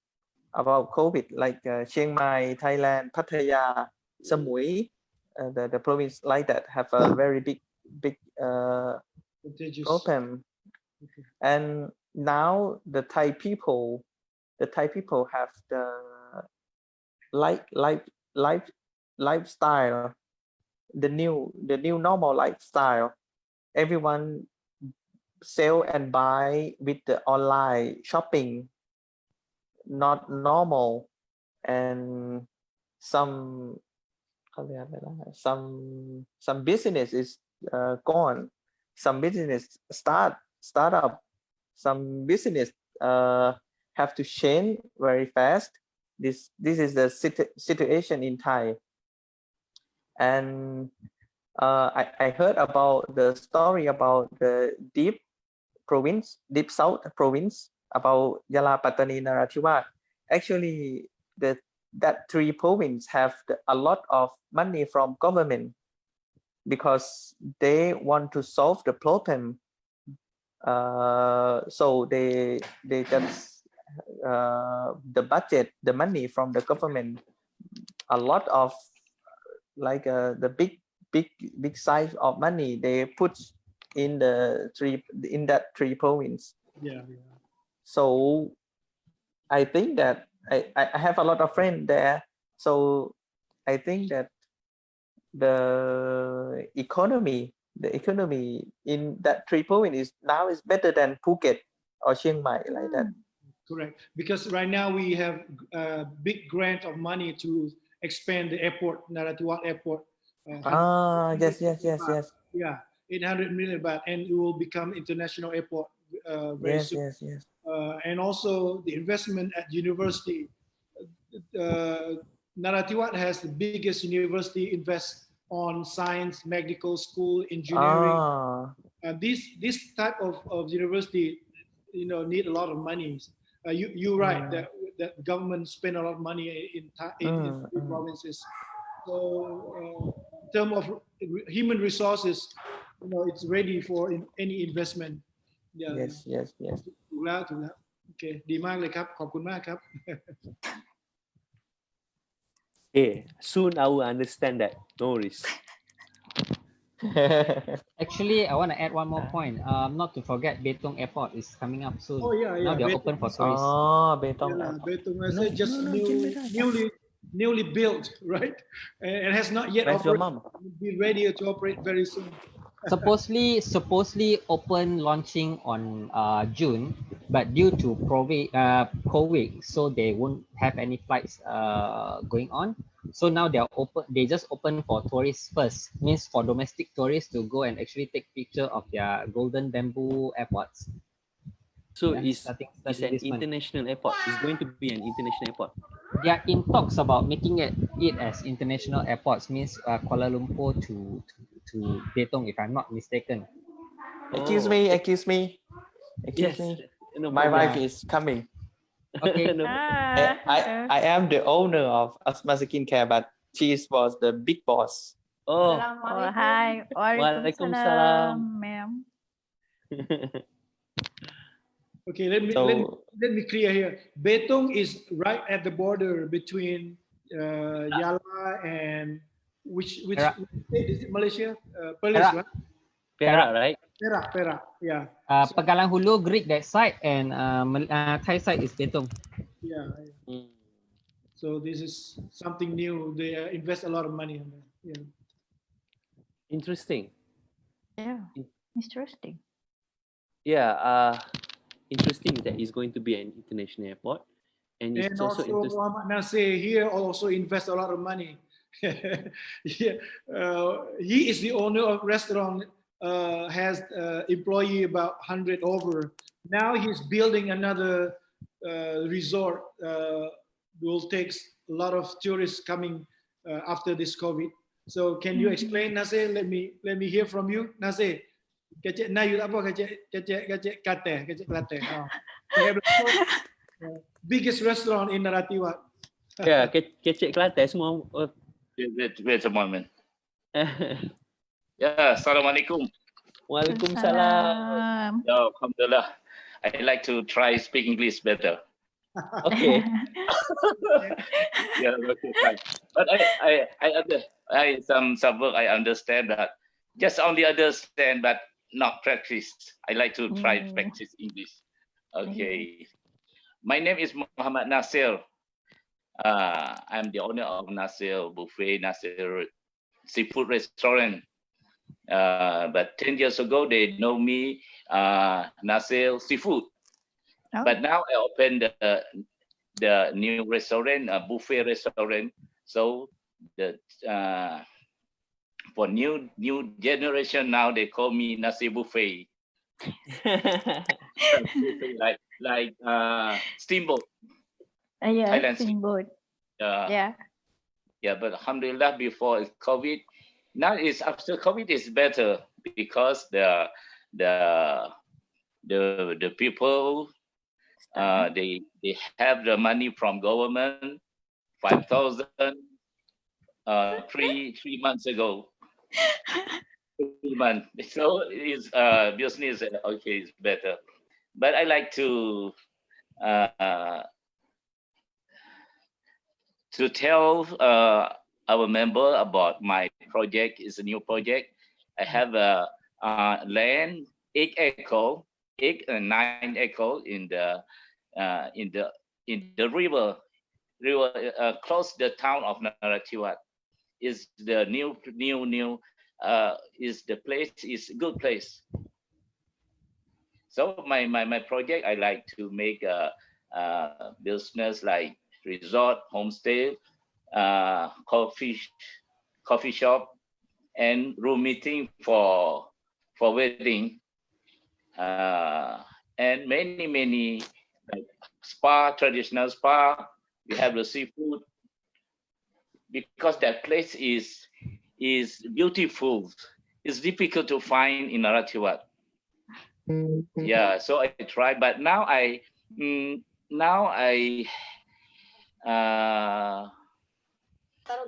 about COVID, like Chiang Mai, Thailand, Pattaya, Samui, the province like that have a very big problem. And now the Thai people have the lifestyle, the new normal lifestyle. Everyone sell and buy with the online shopping, not normal. And some some business is gone, some business start up, some business have to change very fast. This is the situation in Thai. And I heard about the story about the deep south province, about Yala, Pattani, Narathiwat. Actually, that three provinces have a lot of money from government because they want to solve the problem. So they just the budget, the money from the government, a lot of like the big size of money they put in that three province. Yeah. So I think that I have a lot of friends there. So I think that the economy in that three province is better than Phuket or Chiang Mai, like that. Correct. Because right now we have a big grant of money to expand the airport, Narathiwat Airport. Yes. Yeah, 800 million baht, and it will become international airport very soon. Yes. And also the investment at university. Narathiwat has the biggest university invest on science, medical school, engineering. This type of university, need a lot of money. You're right that government spend a lot of money in three provinces. So in terms of human resources, it's ready for any investment. Yes. ถูกแล้วโอเคดีมากเลยครับขอบคุณมากครับ Okay, soon I will understand that. No worries. Actually, I want to add one more point. Not to forget, Betong Airport is coming up soon. Oh yeah. Now they're Betong open for tourists. Betong. Betong is just newly built, right? And has not yet operated. Be ready to operate very soon. supposedly open launching on June, but due to COVID, so they won't have any flights going on. So now they just open for tourists first, means for domestic tourists to go and actually take picture of their golden bamboo airports. So it's an international airport. It's going to be an international airport. They are in talks about making it as international airports, means Kuala Lumpur to Betong, if I'm not mistaken. Excuse me. No My problem. wife is coming. Okay. No. I am the owner of Asma Skincare, but she was the big boss. Oh, Hi. Waalaikumsalam. Ma'am. Okay, let me clear here. Betong is right at the border between Yala and which state is it? Malaysia? Perlis, right? Perak, right? Perak, yeah. Pegalang Hulu, Greek that side, and Thai side is Betong. Yeah. So this is something new. They invest a lot of money on that. Yeah. Interesting. Yeah, interesting. Yeah, interesting that it's going to be an international airport, and it's also interesting. Muhammad Nasir here also invest a lot of money. Yeah, he is the owner of restaurant. Has employee about 100 over. Now he's building another resort. Will take a lot of tourists coming after this COVID. So can you explain, Nasir? Let me hear from you, Nasir. Kecek Nayu apa kecek Klate. Biggest restaurant in Narathiwat. Yeah, kecek Klate semua. Wait a moment. Yeah, Assalamualaikum. Waalaikumsalam. Yeah, Alhamdulillah. I like to try speak English better. Okay. Yeah, okay, fine. But I some work I understand that. Just only understand but not practice. I like to try practice English. Okay. My name is Muhammad Nasir. I'm the owner of Nasir Buffet, Nasir Seafood Restaurant. But 10 years ago, they know me, Nasir Seafood. But now I opened the new restaurant, a buffet restaurant, So the for new generation now, they call me nasi buffet. like steamboat. Yeah, Thailand steamboat. yeah. But alhamdulillah, before COVID, now is after COVID is better because the people they have the money from government 5,000 three months ago. 3 months. So is business okay is better. But I like to tell our member about my project. Is a new project. I have a land 8 acre, 9 acre in the river close the town of Narathiwat. Is the new is the place is good place. So my project, I like to make a business like resort, homestay, coffee shop, and room meeting for wedding, and many like spa, traditional spa. We have the seafood because that place is beautiful. It's difficult to find in Narathiwat. Yeah, so I tried, but now I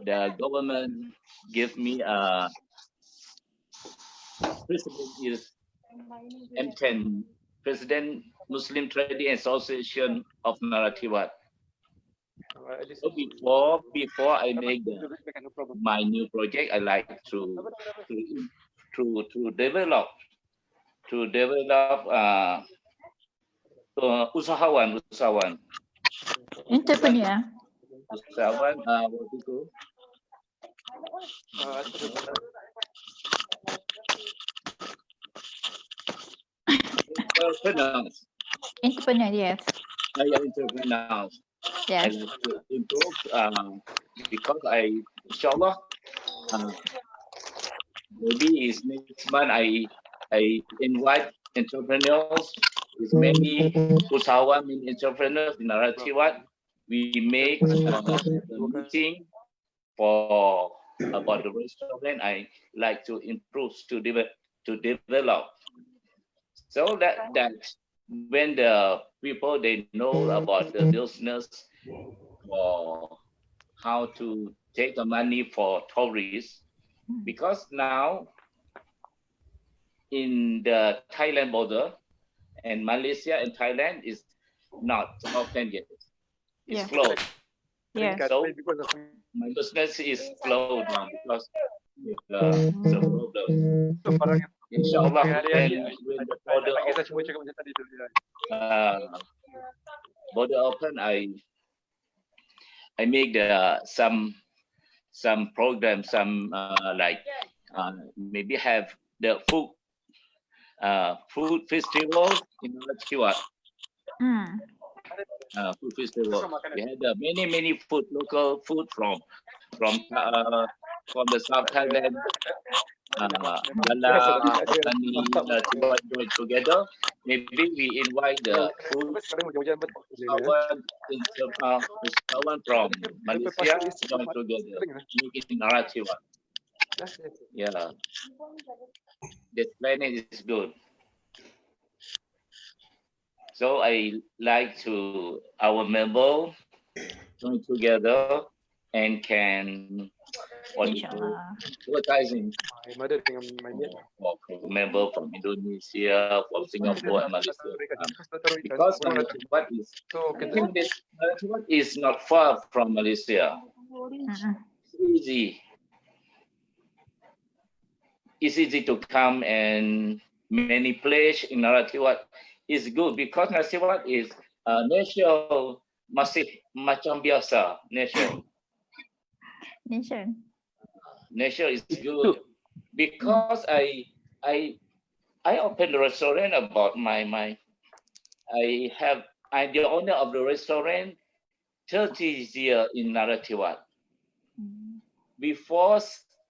the government give me a president is M10 President Muslim Trading Association of Narathiwat. So before I make my new project, I like to develop usahawan entrepreneur. Usahawan what itu Entrepreneur, yes. Entrepreneurs. Yes. I like to improve because inshallah maybe is next month I invite entrepreneurs. Is many usahawan entrepreneurs in Narathiwat. We make a meeting for about the restaurant. I like to improve to develop. So that when the people they know about the business or how to take the money for tourists, because now in the Thailand border and Malaysia and Thailand is not open yet. It's closed. Yeah. So my business is closed now because some problems. Inshallah, when the border open, I make some program, some like maybe have the food festival in Narathiwat. Food festival. We had many food, local food from the South Thailand. Narathiwat join together. Maybe we invite the food someone from Malaysia join together. Make it in Narathiwat. Yeah, the planning is good. So I like to our member join together and can advertising member from Indonesia, from Singapore and Malaysia. Because Narathiwat is not far from Malaysia. It's easy to come, and many places in Narathiwat is good because Narathiwat is nature masih macam biasa nature. Nature is good because I opened the restaurant about I'm the owner of the restaurant 30 years in Narathiwat. before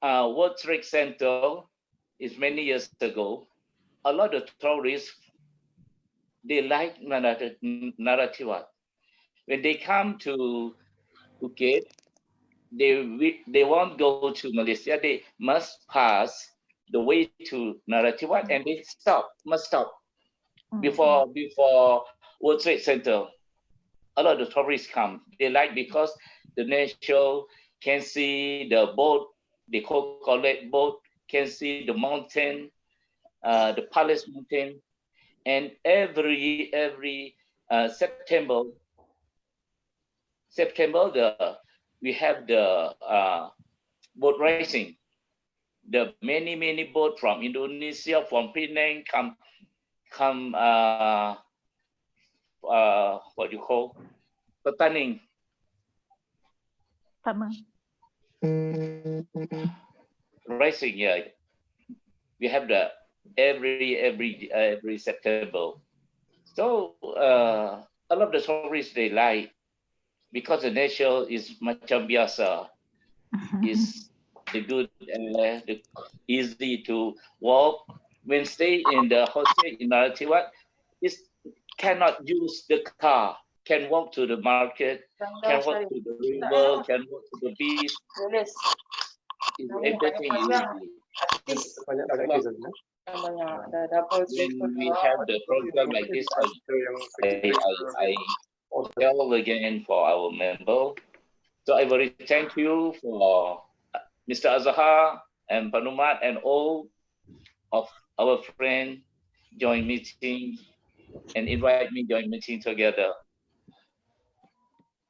World Trade Center is many years ago, a lot of tourists, they like Narathiwat. When they come to Phuket, they won't go to Malaysia. They must pass the way to Narathiwat, and they must stop before World Trade Center. A lot of tourists come. They like because the nature can see the boat, they call it boat, can see the mountain, the Palace Mountain, and every September we have the boat racing. The many boat from Indonesia, from Penang come what do you call Pertanding. Racing, yeah. We have the every September. So a lot of the tourists they like because the nature is macam biasa. Is the good the easy to walk. When stay in the hostel in Narathiwat, is cannot use the car. Can walk to the market, can walk to the river, can walk to the beach. Everything is easy. When we have the program like this, I tell again for our member. So I very thank you for Mr. Azhar and Panumat and all of our friends join meeting and invite me join meeting together.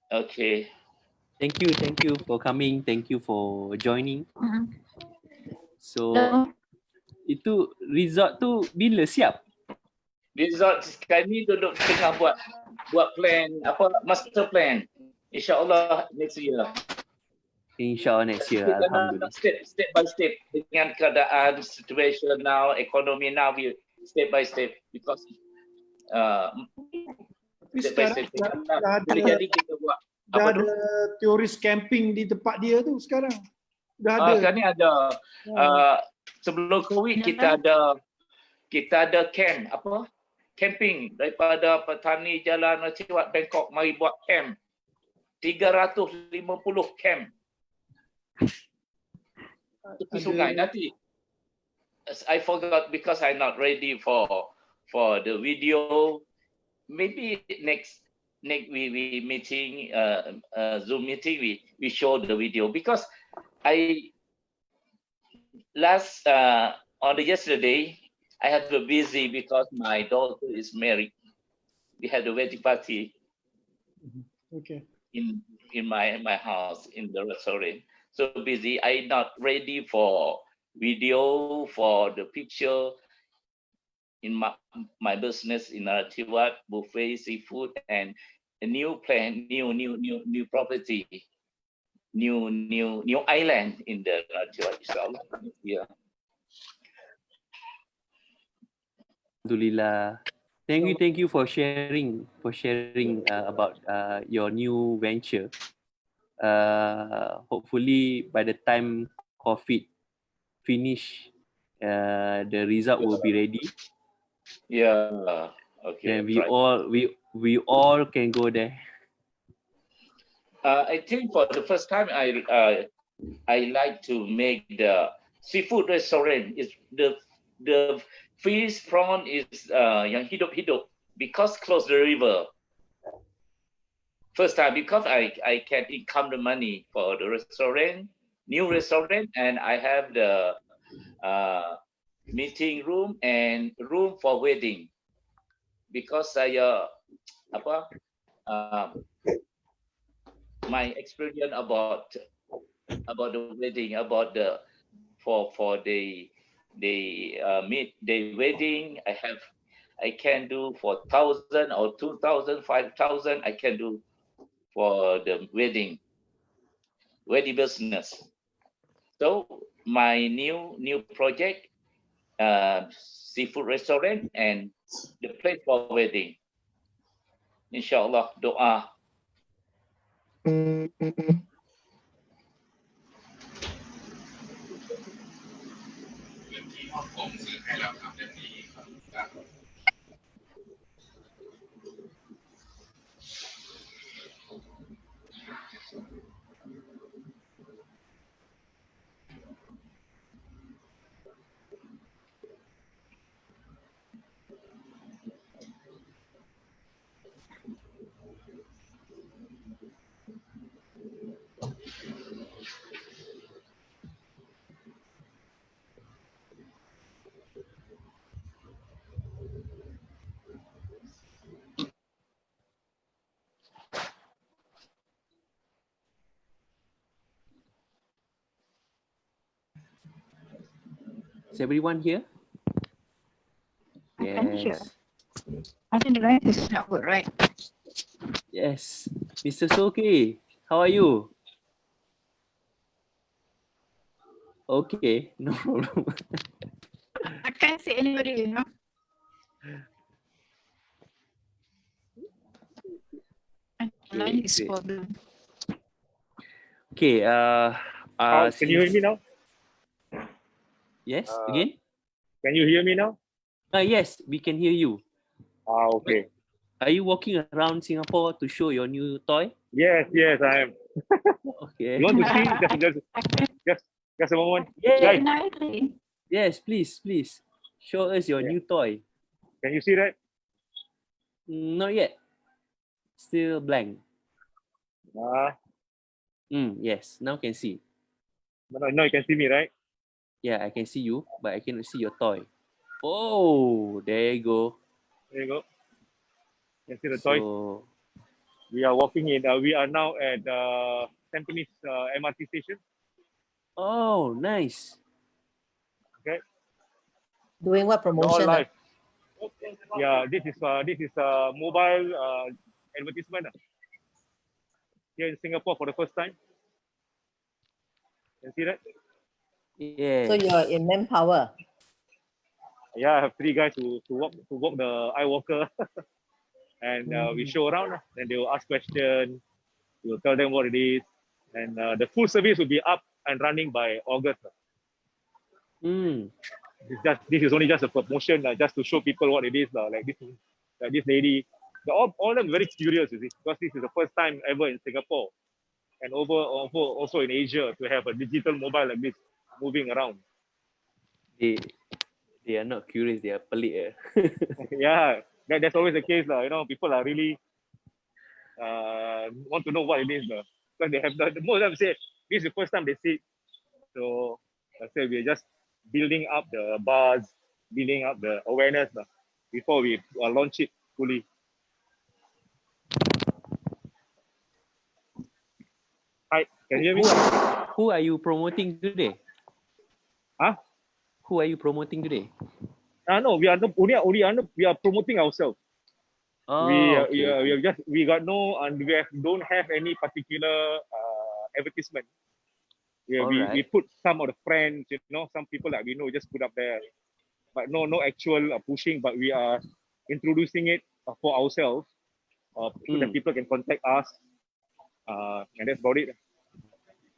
Okay. Thank you for coming. Thank you for joining. So itu resort tu bila siap? Resort kami duduk tengah buat plan master plan. InsyaAllah next year. InsyaAllah next year. Alhamdulillah. Step by step dengan keadaan situation now, economy now, we step by step because step by step. Boleh jadi kita buat. Dah ada teoris camping di tempat dia tu sekarang. Dah ada. Sekarang ni ada. Sebelum COVID kita ada camp camping daripada petani Jalan Narathiwat Bangkok mari buat camp. 350 camp. Tepi sungai nanti. I forgot because I'm not ready for the video. Maybe next we meeting Zoom meeting we show the video because I on the yesterday I have to busy because my daughter is married. We had a wedding party. Okay. In my house in the restaurant. So busy. I not ready for video, for the picture in my business in Narathiwat, buffet, seafood, and a new plan, new property, new island in the Narathiwat, inshallah. Yeah. Alhamdulillah. Thank you for sharing about your new venture. Hopefully by the time COVID finish, the result will be ready. Yeah. Okay. And we all can go there. I think for the first time I like to make the seafood restaurant. Is the fish prawn is yang hidup because close the river. First time because I can income the money for the restaurant, new restaurant, and I have the meeting room and room for wedding because saya my experience about the wedding, about the for the wedding I can do for 1,000 or 2,000, 5,000 I can do for the wedding business. So my new project, seafood restaurant and the place for wedding. Inshallah, doa. Is everyone here? I can hear. Yes. I think the line is not good, right? Yes. Mr. Soki, how are you? Okay, no problem. I can't see anybody, you know. The line is Great. problem. Okay, can you hear me now? Yes, again? Can you hear me now? Yes, we can hear you. Okay. Are you walking around Singapore to show your new toy? Yes, I am. Okay. You want to see? Just a moment. Yeah. Guys, Yes, please. Show us your new toy. can you see that? Not yet. Still blank. Yes, now can see. Now you can see me, right? Yeah, I can see you, but I cannot see your toy. Oh, there you go. There you go. You can see the So, toy. We are walking in. We are now at Tampines MRT station. Oh, nice. Okay. Doing what We're all promotion? live. Yeah, this is mobile advertisement here in Singapore for the first time. Can you see that? Yeah. So you're in Manpower. Yeah, I have 3 guys to walk the eye walker, and we show around. Then they will ask questions. We will tell them what it is, and the full service will be up and running by August. This is only just a promotion, just to show people what it is. Like this lady, all of them very curious, you see, because this is the first time ever in Singapore, and also in Asia, to have a digital mobile like this moving around. They are not curious, they are pelik. Yeah, that's always the case. You know, people are really want to know what it is. Because they have the most of them say this is the first time they see it. So I say we're just building up the buzz, building up the awareness before we launch it fully. Hi, can you hear me? Who are you promoting today? Huh? Who are you promoting today? No, we are not we are promoting ourselves. We got no, and don't have any particular advertisement. We put some of the friends, you know, some people that we know just put up there, but no actual pushing. But we are introducing it for ourselves, so that people can contact us, and that's about it.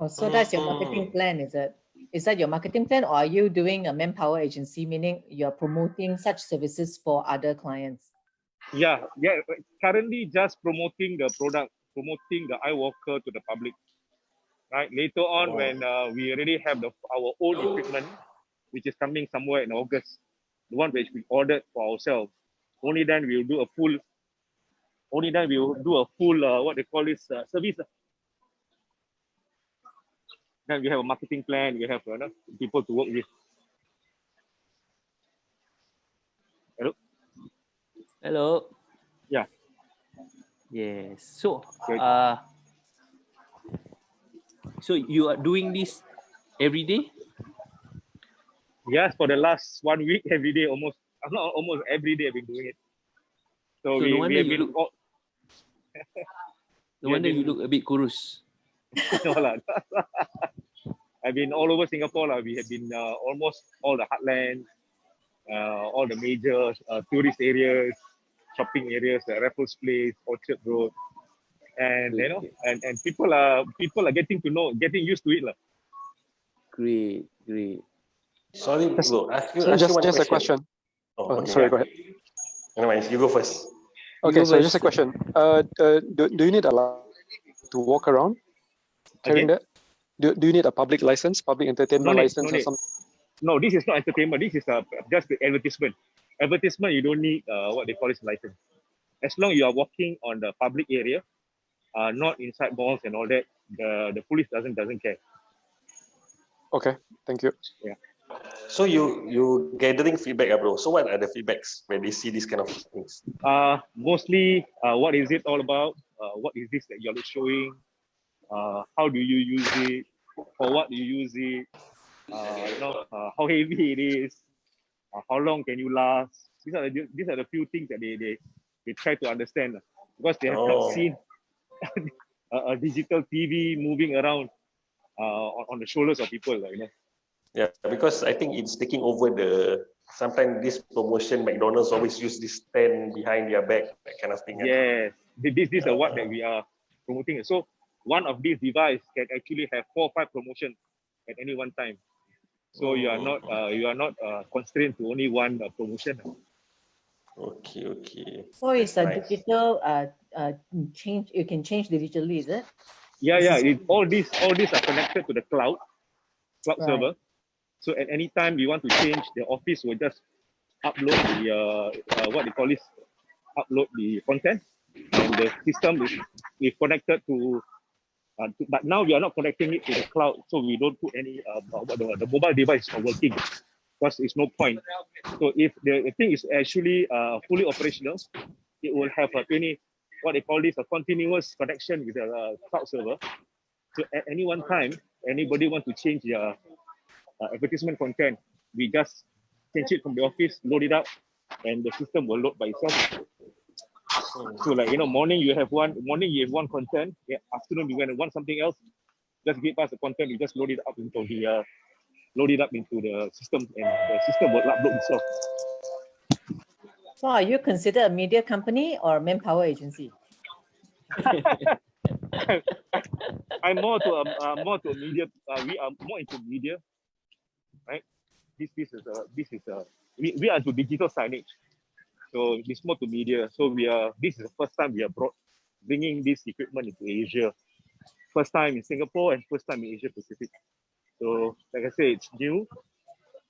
Oh, so that's your marketing plan, is it? Is that your marketing plan, or are you doing a manpower agency, meaning you're promoting such services for other clients? Yeah. Currently, just promoting the product, promoting the eye walker to the public. Right. Later on, when we already have our own equipment, which is coming somewhere in August, the one which we ordered for ourselves, only then we'll do a full. Only then we'll do a full what they call this service. Then we have a marketing plan. We have people to work with. Hello. Hello. Yeah. Yes. So you are doing this every day? Yes, for the last 1 week, every day, almost every day I've been doing it. So no wonder you look. No wonder you look a bit kurus. No, I've been all over Singapore. We have been almost all the heartlands, all the major tourist areas, shopping areas, Raffles Place, Orchard Road, and you know, and people are getting used to it. Great. Sorry, bro. Ask you Just one a question. Oh, okay. Sorry, go ahead. Anyways, you go first. Okay, so just a question. Do you need a to walk around carrying that? Do you need a public license, public entertainment license, or something? No, this is not entertainment. This is just the advertisement. Advertisement, you don't need what they call it license. As long you are walking on the public area, not inside malls and all that, the police doesn't care. Okay, thank you. Yeah. So you gathering feedback, bro. So what are the feedbacks when they see these kind of things? Mostly, what is it all about? What is this that you're showing? How do you use it? For what do you use it? How heavy it is? How long can you last? These are the few things that they try to understand, because they have not seen a digital TV moving around on the shoulders of people, Yeah, because I think it's taking over sometimes this promotion, McDonald's always use this stand behind their back, that kind of thing. Yes, this is what that we are promoting. So one of these devices can actually have 4 or 5 promotions at any one time. So you are not constrained to only one promotion. Okay. So it's a digital change. You can change digitally, is it? Yeah. All these are connected to the cloud server. So at any time we want to change, the office will just upload the what they call it, upload the content, and the system is connected to. But now we are not connecting it to the cloud, so we don't put any the mobile device is not working, because it's no point. So if the thing is actually fully operational, it will have what they call this, a continuous connection with the cloud server. So at any one time, anybody want to change their advertisement content, we just change it from the office, load it up, and the system will load by itself. So like, morning you have one content, afternoon you want something else, just give us the content, you just load it up into the system, and the system will upload itself. So are you considered a media company or a manpower agency? I'm more to media. We are more into media, right? We are into digital signage, so it's more to media. So this is the first time we are bringing this equipment into Asia. First time in Singapore and first time in Asia Pacific. So like I say, it's new.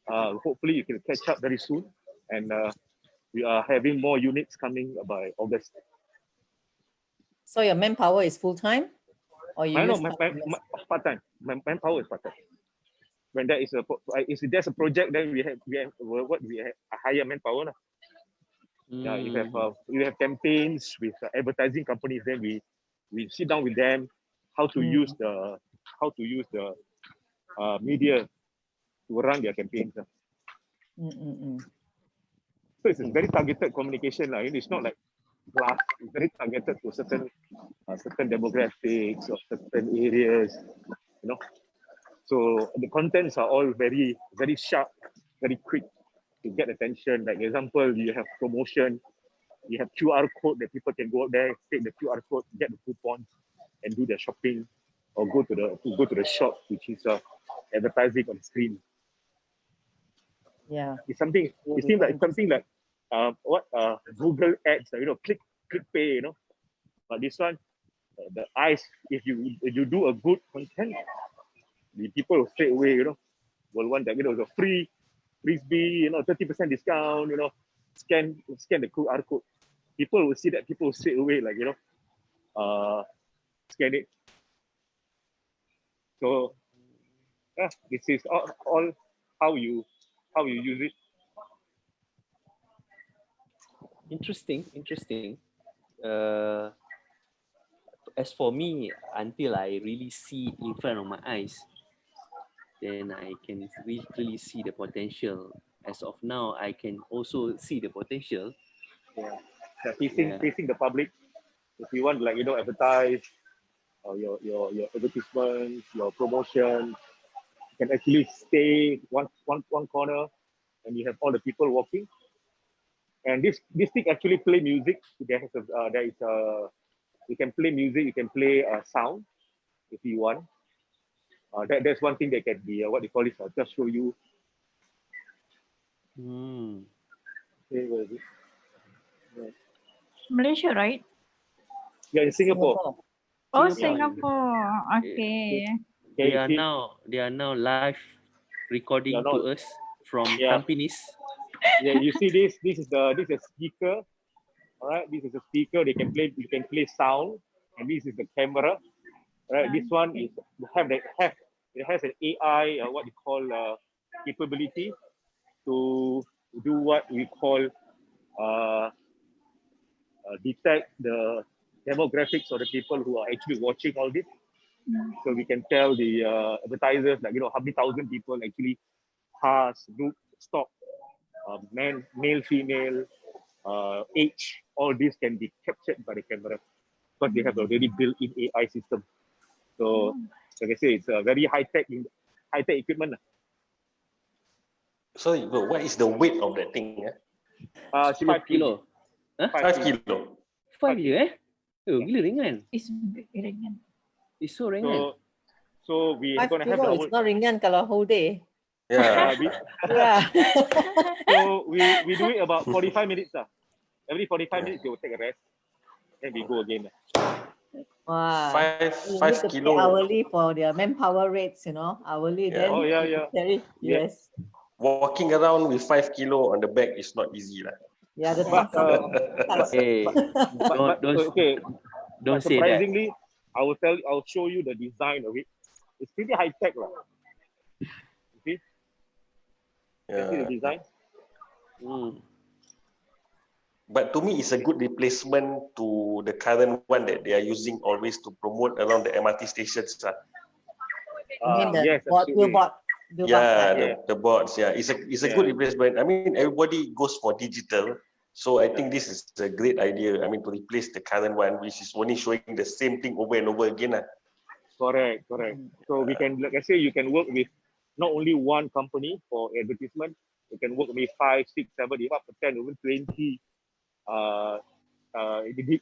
Hopefully you can catch up very soon, and we are having more units coming by August. So your manpower is full time, or you use part time? My manpower is part time. When there's a project, then we hire manpower. Yeah, you have campaigns with advertising companies. Then we sit down with them how to use the media to run their campaigns. So it's very targeted communication. It's not like class. It's very targeted to certain demographics or certain areas. So the contents are all very, very sharp, very quick to get attention. Like example, you have promotion, you have QR code that people can go out there, take the QR code, get the coupons, and do their shopping, or go to the shop, which is advertising on the screen. Yeah, it seems like something like Google ads, click pay, But this one, the eyes, if you do a good content, the people will straight away, will want that, the free frisbee, 30% discount, scan the QR code. People will see that, people will straight away, like, scan it. So this is all how you use it. Interesting. As for me, until I really see in front of my eyes, then I can really see the potential. As of now, I can also see the potential. Facing the public. If you want, like, advertise or your advertisements, your promotion, you can actually stay one corner, and you have all the people walking. And this thing actually play music. You can play music, you can play sound if you want. That's one thing that can be what they call it. I'll just show you. Okay, where is it? Malaysia, right? Yeah, in Singapore. Oh, Singapore. Singapore. Okay. They are now live recording to us from Tampines. Yeah, you see this is a speaker. All right, this is a speaker. You can play sound, and this is the camera. All right, this one is it has an AI what you call capability to do what we call detect the demographics of the people who are actually watching all this. So we can tell the advertisers, like, you know, how many thousand people actually pass, look, stop, male, female, age, all this can be captured by the camera because they have already built-in AI system. So, like I say, it's a very high-tech equipment. So, what is the weight of that thing? 5 kilo. Huh? 5 kilo. 5 kilo, eh? Oh, gila ringan. It's ringan. It's so ringan. So we are 5 going to have kilo, our... it's not ringan kalau whole day. Yeah. Yeah. So we do it about 45 minutes. Every 45 minutes, they will take a rest. Then we go again. Wow. 5 kilo. Hourly for their manpower rates, you know, hourly. Yeah. Then Oh, yeah, you yeah. carry, Yeah. yes. Walking around with 5 kilo on the back is not easy. Yeah, the But, Hey, don't say that. Surprisingly, I'll show you the design of it. It's pretty high tech, right? You see? You see the design? But to me, it's a good replacement to the current one that they are using always to promote around the MRT stations. You mean the yes, billboard? Yeah, the boards. Yeah, it's a good replacement. I mean, everybody goes for digital, so I think this is a great idea. I mean, to replace the current one, which is only showing the same thing over and over again. Correct. So we can, like I say, you can work with not only one company for advertisement. You can work with 5, 6, 7, even up to 10, even 20.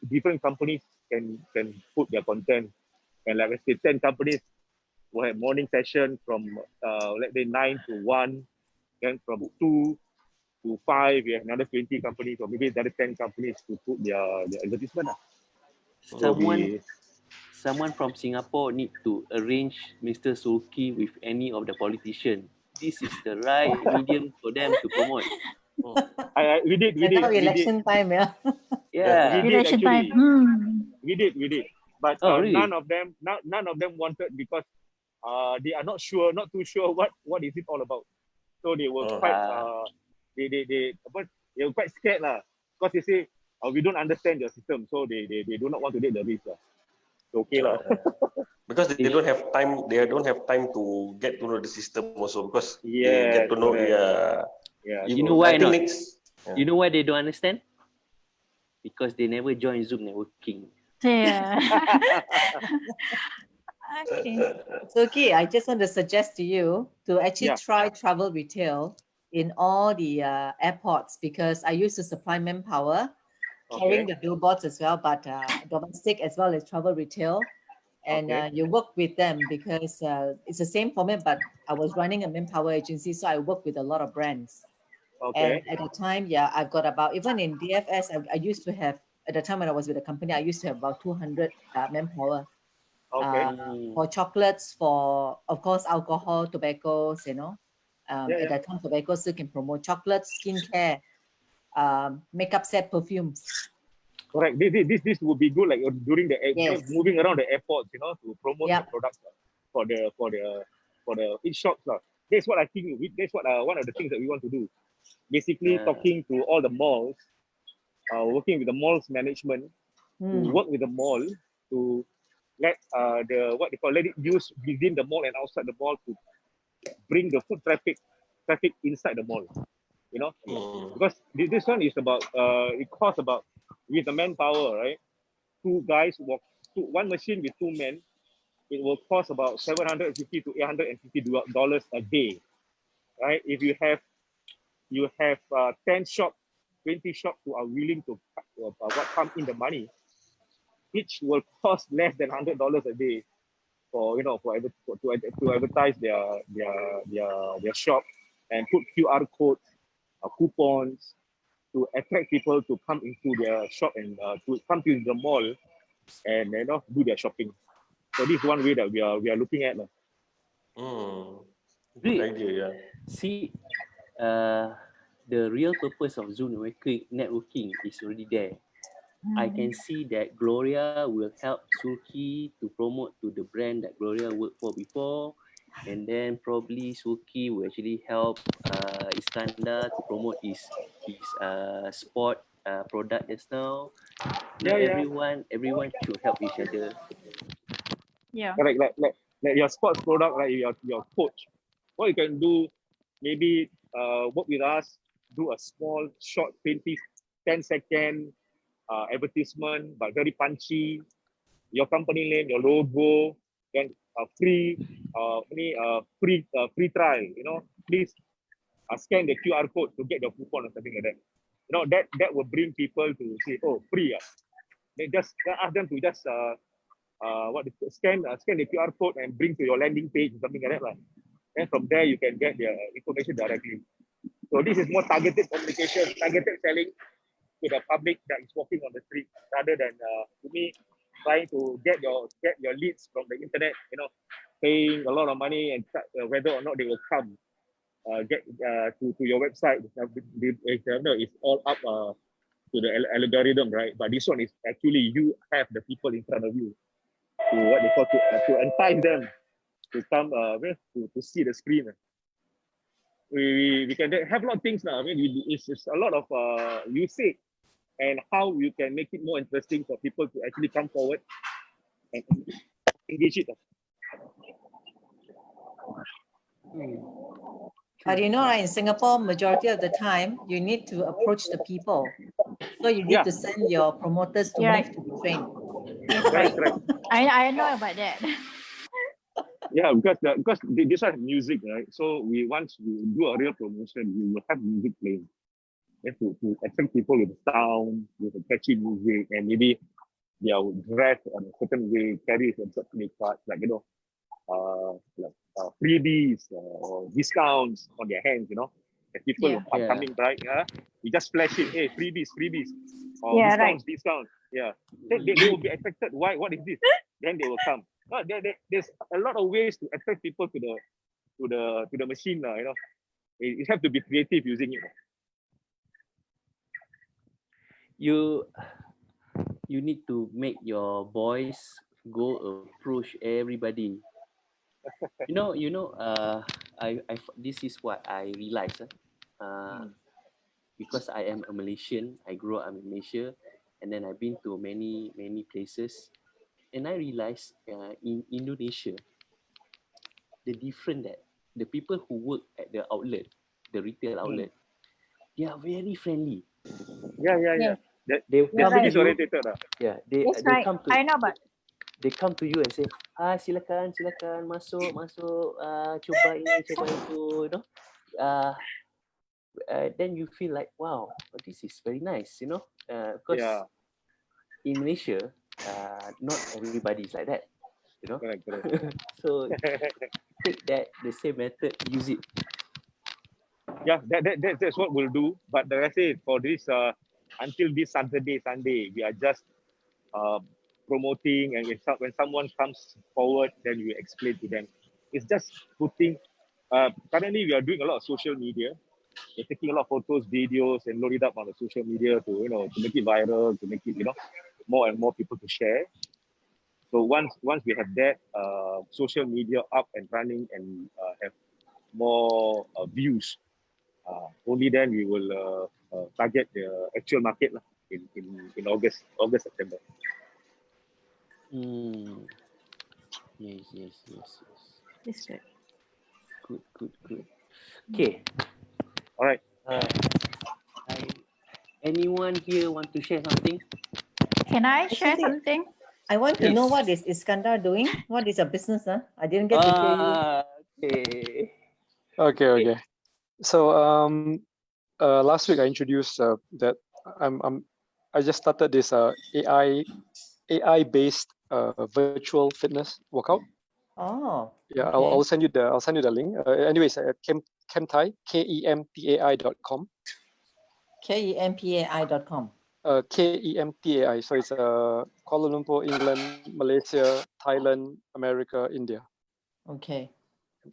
Different companies can put their content, and like I say, 10 companies will have morning session from let's say 9 to 1, then from 2 to 5 we have another 20 companies, or maybe another 10 companies to put their advertisement. Someone from Singapore need to arrange Mr. Sulki with any of the politicians. This is the right medium for them to promote. We did. Election time, yeah. Yeah. We did Election actually. time. We did. But really? none of them wanted, because they are not too sure what is it all about. So they were quite they were quite scared lah, because they say we don't understand your system, so they do not want to take the risk lah. So okay lah. Because they don't have time. They don't have time to get to know the system also, because they Yeah, get to know. correct. Yeah. You know why not? Yeah. You know why they don't understand? Because they never join ZoomNetWorking. Yeah. Okay. So, okay, I just want to suggest to you to actually Yeah. try travel retail in all the airports, because I used to supply manpower, carrying the billboards as well, but domestic as well as travel retail. And you work with them because it's the same format, but I was running a manpower agency, so I work with a lot of brands. And at the time, I've got about, even in DFS, I used to have, at the time when I was with the company, I used to have about 200 manpower. For chocolates, for, of course, alcohol, tobaccos, you know. At that time, tobacco still can promote chocolates, skincare, makeup set, perfumes. Correct. This would be good, like during the moving around the airports, you know, to promote the products for the each shops lah. That's what I think. That's what one of the things that we want to do. Basically, talking to all the malls, working with the malls management, to work with the mall to let let it use within the mall and outside the mall to bring the foot traffic inside the mall. You know, because this one is about it costs about, with the manpower, right? One machine with 2 men, it will cost about $750 to $850 a day, right? If you have 10 shops, 20 shops who are willing to come in the money, each will cost less than $100 a day to advertise their shop and put QR codes coupons, to attract people to come into their shop and to come to the mall and do their shopping. So this is one way that we are looking at. Good idea, yeah. See, the real purpose of Zoom networking is already there. I can see that Gloria will help Suki to promote to the brand that Gloria worked for before, and then probably Suki will actually help Iskandar to promote his sport product just now. Everyone should help each other. Yeah. Like your sports product, like your coach. What you can do, maybe work with us, do a small, short, 10-second advertisement, but very punchy. Your company name, your logo, then free trial. Please scan the QR code to get your coupon or something like that. That will bring people to say, oh, free. They just ask them to just scan the QR code and bring to your landing page, something like that. And from there, you can get the information directly. So this is more targeted communication, targeted selling to the public that is walking on the street, rather than to me trying to get your leads from the internet. Paying a lot of money and whether or not they will come get to your website. It's all up to the algorithm, right? But this one is actually you have the people in front of you to what they call to entice them to come to see the screen. We can have a lot of things now. I mean, it's a lot of usage and how you can make it more interesting for people to actually come forward and engage it. But in Singapore, majority of the time, you need to approach the people. So you need to send your promoters to move to the train. That's right. I know about that. Yeah, because this one is music, right? So once we do a real promotion, we will have music playing. To attract people with sound, with a catchy music, and maybe they are dressed in a certain way, carry a certain parts, like freebies or discounts on their hands, If people are coming, right? We just flash it, hey, freebies, or discounts. Yeah, they will be attracted. Why? What is this? Then they will come. There's a lot of ways to attract people to the machine, You have to be creative using it. You need to make your boys go approach everybody. This is what I realized. Because I am a Malaysian, I grew up in Malaysia, and then I've been to many places, and I realized in Indonesia, the different that the people who work at the outlet, the retail outlet, they are very friendly. Yeah. They service oriented. Yeah, they come to. I know, but they come to you and say, silakan masuk, cuba ini, cuba itu, then you feel like, wow, this is very nice, because in Malaysia, not everybody is like that, Correct. So take that, the same method, use it. Yeah, that's what we'll do. But like I say, for this, until this Sunday, we are just promoting, and when someone comes forward, then we explain to them. It's just putting. Currently, we are doing a lot of social media. We're taking a lot of photos, videos, and load it up on the social media to make it viral, to make it more and more people to share. So once we have that social media up and running and have more views, only then we will target the actual market in August, September. Yes. That's good. Good. Okay. All right. Anyone here want to share something? Can I share something? I want to know what is Iskandar doing. What is your business? I didn't get to hear you. Okay. So last week I introduced that I just started this AI based virtual fitness workout. Oh. Yeah, Okay. I'll send you the link. Anyways, Kemtai, KEMTAI.com. KEMPAI.com. KEMTAI. So it's Kuala Lumpur, England, Malaysia, Thailand, America, India. Okay.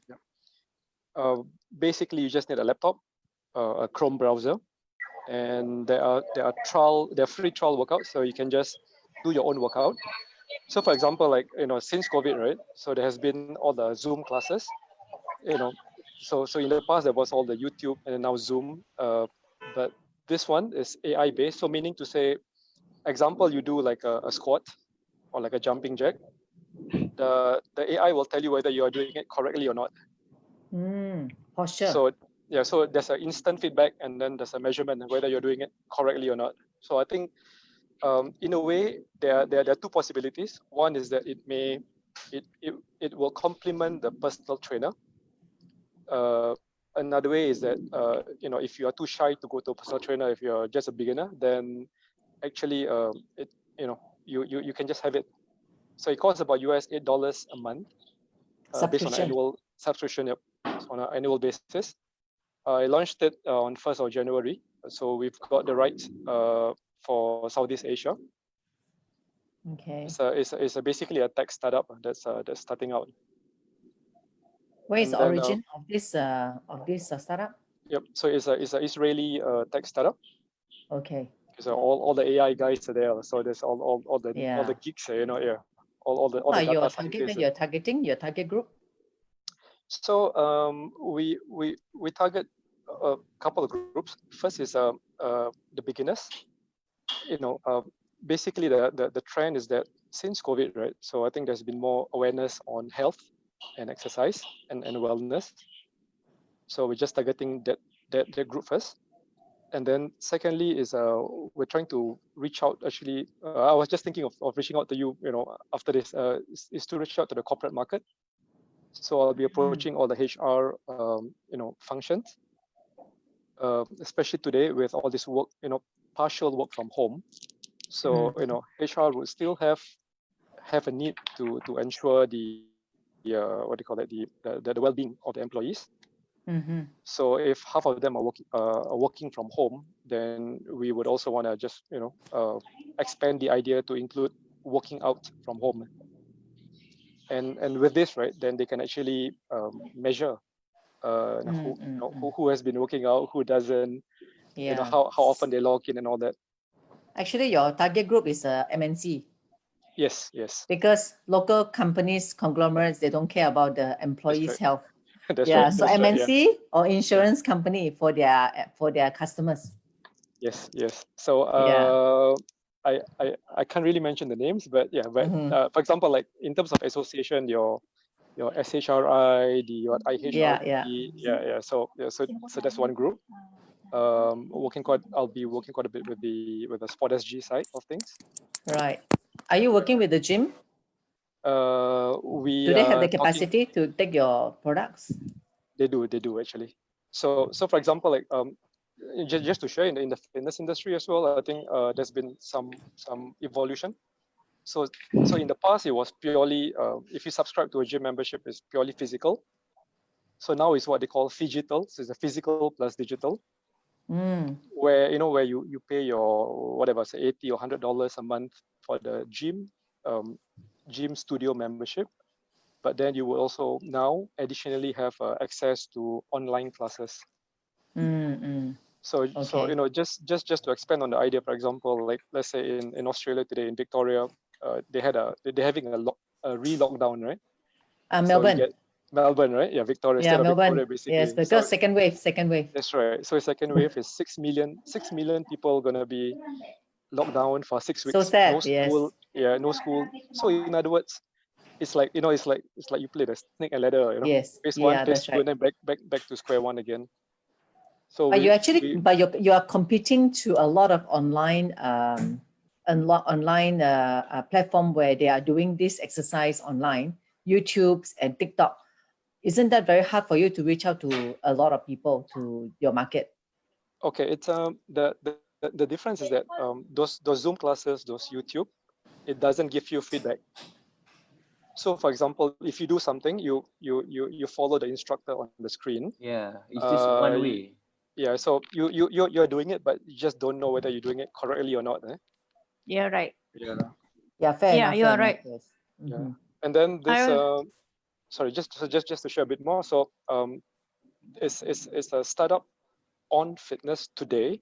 Yeah. Basically, you just need a laptop, a Chrome browser, and there are free trial workouts, so you can just do your own workout. So, for example, like since COVID, right? So there has been all the Zoom classes. So in the past there was all the YouTube and now Zoom. But this one is AI based. So meaning to say, example, you do like a squat or like a jumping jack. The AI will tell you whether you are doing it correctly or not. Posture. So yeah, so there's an instant feedback and then there's a measurement of whether you're doing it correctly or not. So I think in a way there are two possibilities. One is that it will complement the personal trainer. Another way is that if you are too shy to go to a personal trainer, if you're just a beginner, then actually you can just have it. So it costs about $8 a month based on an annual subscription. Yep, on an annual basis. I launched it on 1st of January. So we've got the rights for Southeast Asia. Okay. It's basically a tech startup that's starting out. Where is the origin of this startup? Yep. So it's an Israeli tech startup. Okay. So all the AI guys are there. So there's all the geeks, yeah. All the data scientists. You're targeting your target group. So we target a couple of groups. First is the beginners. Basically the trend is that since COVID, right? So I think there's been more awareness on health and exercise and wellness. So we're just targeting that group first. And then secondly is we're trying to reach out. Actually, I was just thinking of reaching out to you, after this, is to reach out to the corporate market. So I'll be approaching all the HR, functions, especially today with all this work, partial work from home. So HR would still have a need to ensure the the well-being of the employees. So if half of them are working from home, then we would also want to just expand the idea to include working out from home. And with this, right, then they can actually measure who has been working out, who doesn't, how often they log in and all that. Actually, your target group is MNC. Yes. Because local companies, conglomerates, they don't care about the employees' health. That's right. So MNC or insurance company for their customers. Yes. So I can't really mention the names, but for example, like in terms of association, your SHRI, your IHRP, so that's one group. I'll be working quite a bit with the Sport SG side of things. Right. Are you working with the gym? Do they have the capacity to take your products? They do actually. So for example, like just to share in the fitness industry as well, I think there's been some evolution. So in the past it was purely if you subscribe to a gym membership, it's purely physical. So now it's what they call phygital. So it's a physical plus digital. Where you pay your whatever, say $80 or $100 a month for the gym studio membership, but then you will also now additionally have access to online classes. So just to expand on the idea, for example, like let's say in Australia today, in Victoria, they're having a re-lockdown, right? Melbourne. So Melbourne, right? Yeah, Victoria. Yeah, Melbourne. Victoria, basically. Yes, because second wave. That's right. So second wave is 6 million people gonna be locked down for 6 weeks. So sad. No school. Yes. No school. So in other words, it's like it's like you play the snake and ladder. Yes. Phase 1, phase 2, and then back to square one again. So but you are competing to a lot of online platform where they are doing this exercise online, YouTube and TikTok. Isn't that very hard for you to reach out to a lot of people to your market? Okay, it's the difference is that those Zoom classes, those YouTube, it doesn't give you feedback. So for example, if you do something, you follow the instructor on the screen. Yeah, it's just one way. Yeah, so you're doing it, but you just don't know whether you're doing it correctly or not. Yeah, right. Yeah. Yeah, fair enough. You fair are right. enough, yes. Yeah. And then this sorry, just to share a bit more. So it's a startup on fitness today,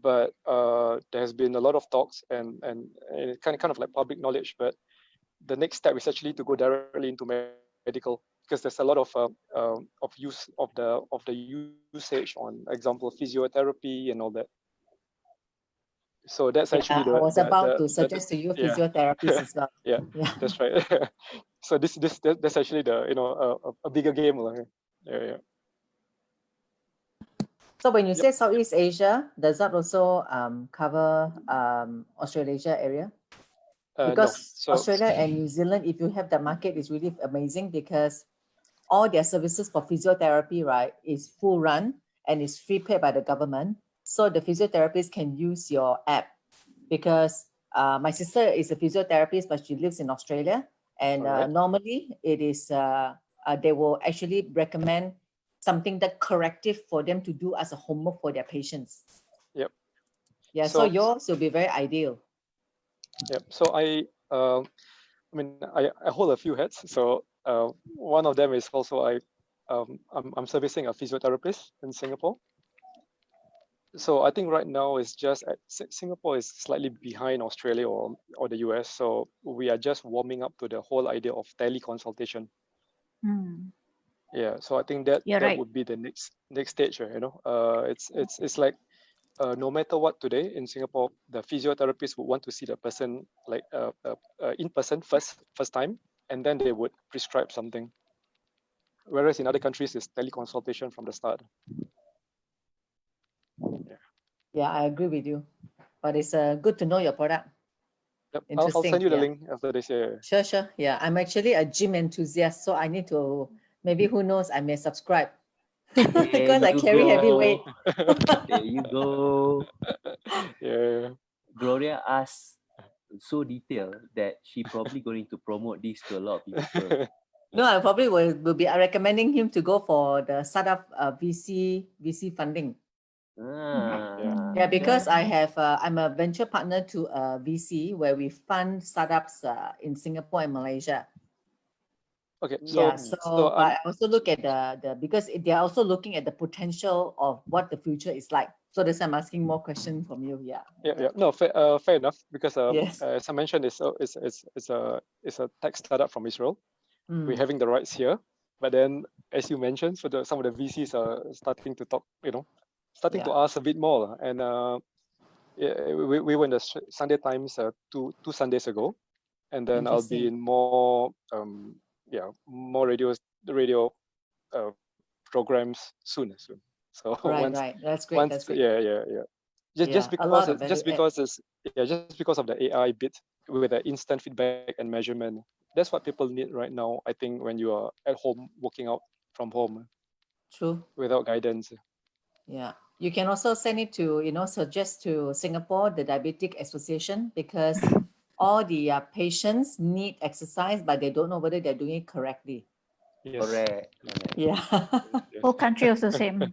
but there has been a lot of talks and kind of like public knowledge. But the next step is actually to go directly into medical, because there's a lot of use of the usage on example physiotherapy and all that. So that's actually I was about to suggest to you physiotherapists as well. Yeah, that's right. So that's actually the a bigger game. Yeah. So when you say Southeast Asia, does that also cover Australasia area? Because no. Australia and New Zealand, if you have the market, is really amazing because all their services for physiotherapy, right, is full run and is free paid by the government. So the physiotherapist can use your app because my sister is a physiotherapist, but she lives in Australia. And normally it is, they will actually recommend something that corrective for them to do as a homework for their patients. Yep. Yeah, so yours will be very ideal. Yep. So I hold a few hats. So one of them is also I'm servicing a physiotherapist in Singapore. So I think right now is just Singapore is slightly behind Australia or the US. So we are just warming up to the whole idea of teleconsultation. Yeah. So I think that would be the next stage. It's like no matter what today in Singapore, the physiotherapist would want to see the person like in person first time, and then they would prescribe something. Whereas in other countries, it's teleconsultation from the start. Yeah, I agree with you. But it's good to know your product. Yep. Interesting. I'll send you the link after this. Sure. Yeah, I'm actually a gym enthusiast, so I need to, maybe who knows, I may subscribe. Because I carry heavy weight. There you go. Yeah. Gloria asked so detailed that she probably going to promote this to a lot of people. No, I probably will be recommending him to go for the startup VC funding. Yeah, because I'm a venture partner to a VC where we fund startups in Singapore and Malaysia. Okay. But I also look at because they are also looking at the potential of what the future is like. So that's why I'm asking more questions from you. Yeah. No, fair enough. Because yes. as I mentioned, it's a tech startup from Israel. We're having the rights here, but then as you mentioned, so some of the VCs are starting to talk. Starting to ask a bit more. And we were in the Sunday Times two Sundays ago, and then I'll be in more more radio programs soon. So right. That's great. That's great. Just because of the AI bit with the instant feedback and measurement. That's what people need right now, I think, when you are at home working out from home. True. Without guidance. Yeah. You can also send it to, suggest to Singapore, the Diabetic Association, because all the patients need exercise, but they don't know whether they're doing it correctly. Yes. Correct. Yeah. Whole country also same.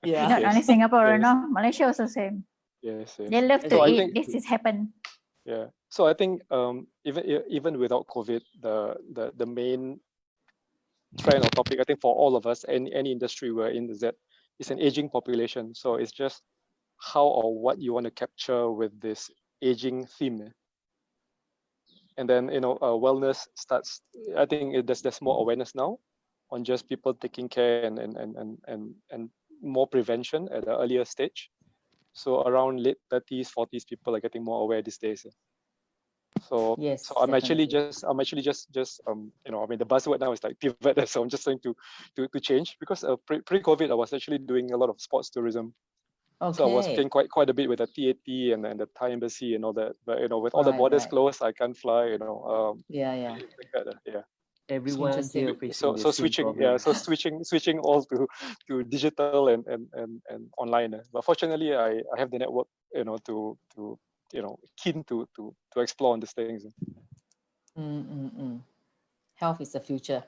Yeah. Not only Singapore, no, Malaysia also same. Yes. They love to eat. This is happen. Yeah. So I think even without COVID, the main trend or topic, I think for all of us, any industry we're in, is that it's an aging population. So it's just how or what you want to capture with this aging theme. And then wellness starts. I think there's more awareness now on just people taking care and more prevention at an earlier stage. So around late 30s, 40s, people are getting more aware these days. So yes, so I'm actually just the buzzword now is like pivot. So I'm just trying to change because pre-COVID I was actually doing a lot of sports tourism. Okay. So I was working quite a bit with the TAT and the Thai embassy and all that. But with all the borders closed, I can't fly. Yeah. Everyone here facing so switching switching all to digital and online. But fortunately, I have the network to keen to explore on these things. Health is the future.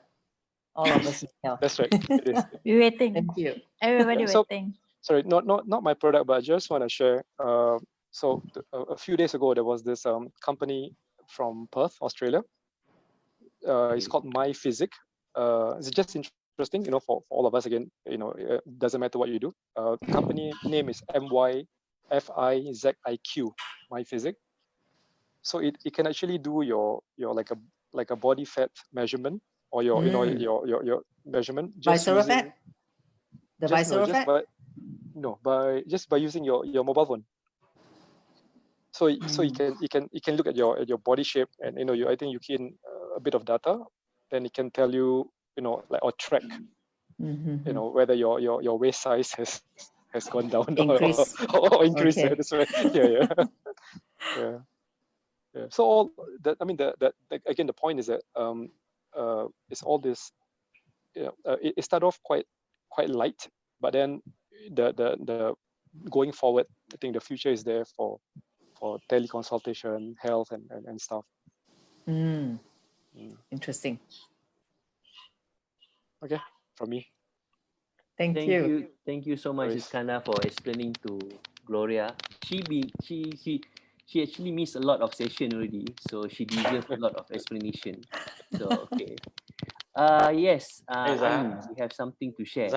All of us need health. That's right. It is. We're waiting. Thank you. Everybody So- waiting. Sorry, not my product, but I just want to share. So a few days ago, there was this company from Perth, Australia. It's called MyPhysic. It's just interesting, for all of us. Again, it doesn't matter what you do. Company name is MyFiziq, MyPhysic. So it can actually do your like a body fat measurement or your your measurement Visceral fat? The visceral fat? Just by using your mobile phone. So you can look at your body shape, and I think you key in a bit of data, then it can tell you like or track whether your waist size has gone down Increase. or increased. Okay. That's right. Yeah. So all that, I mean, again, the point is that it's all this. It started off quite light, but then the going forward, I think the future is there for teleconsultation, health, and stuff. Interesting. Okay, from me. Thank you. Thank you so much, Iskandar, for explaining to Gloria. She actually missed a lot of session already, so she deserves a lot of explanation. So okay. Yes. Ain, we have something to share.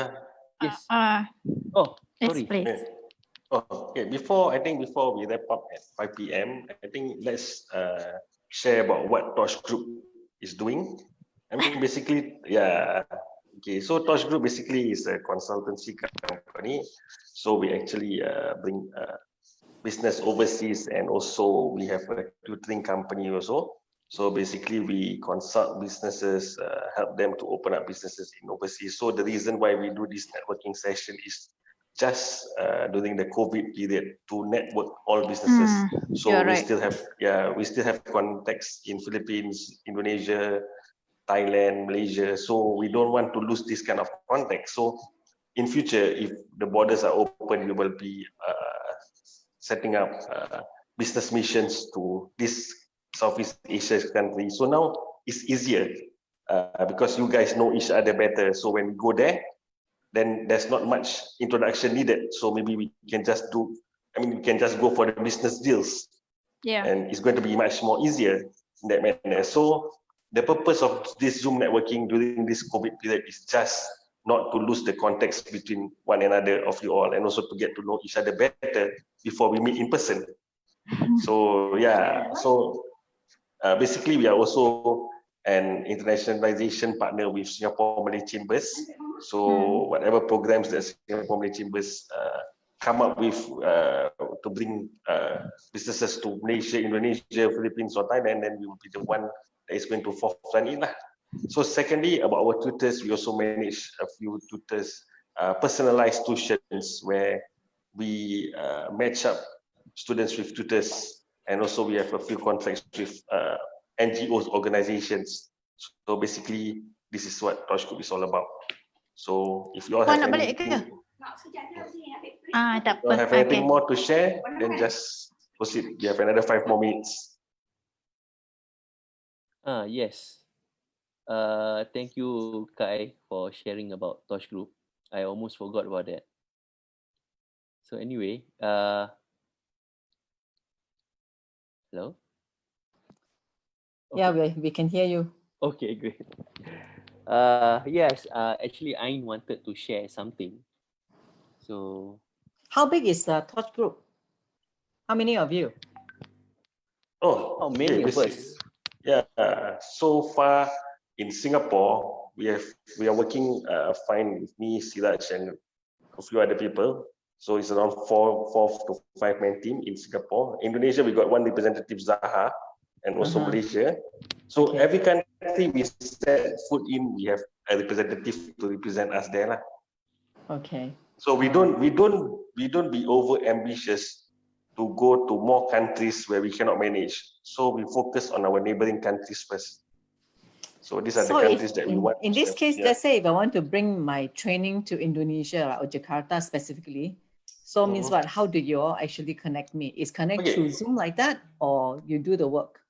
Yes. Oh, sorry. Yes, please. Oh, okay. Before we wrap up at 5 p.m., I think let's share about what Tosh Group is doing. I mean, basically, yeah. Okay, so Tosh Group basically is a consultancy company. So we actually bring business overseas, and also we have a tutoring company also. So basically, we consult businesses, help them to open up businesses in overseas. So the reason why we do this networking session is just during the COVID period to network all businesses. So we still have contacts in Philippines, Indonesia, Thailand, Malaysia. So we don't want to lose this kind of contact. So in future, if the borders are open, we will be setting up business missions to this Southeast Asia country. So now it's easier because you guys know each other better. So when we go there, then there's not much introduction needed. So maybe we can just go for the business deals. Yeah. And it's going to be much more easier in that manner. So the purpose of this Zoom networking during this COVID period is just not to lose the context between one another of you all, and also to get to know each other better before we meet in person. So yeah, basically we are also an internationalization partner with Singapore Malay Chambers. So whatever programs that Singapore Malay Chambers come up with to bring businesses to Malaysia, Indonesia, Philippines, or Thailand, then we will be the one that is going to forefront it lah. So secondly, about our tutors, we also manage a few tutors, personalized tuitions where we match up students with tutors, and also we have a few contracts with NGOs, organizations. So basically, this is what Tosh Group is all about. So if you all have anything more to share, then just proceed. We have another 5 more minutes. Yes. Thank you, Kai, for sharing about Tosh Group. I almost forgot about that. So anyway, hello? Yeah, we can hear you. Okay, great. Yes, actually, Ain wanted to share something. So, how big is the Tosh Group? How many of you? How many of us? Yeah, so far in Singapore, we are working fine with me, Siraj, and a few other people. So it's around 4 to 5 man team in Singapore. Indonesia, we got 1 representative, Zaha, and also Malaysia. So every country we set foot in, we have a representative to represent us there lah. Okay. So we don't be over ambitious to go to more countries where we cannot manage. So we focus on our neighboring countries first. So these are the countries that we want. In this case, let's say if I want to bring my training to Indonesia or Jakarta specifically, so means what? How do you all actually connect me? Is connect through Zoom like that, or you do the work?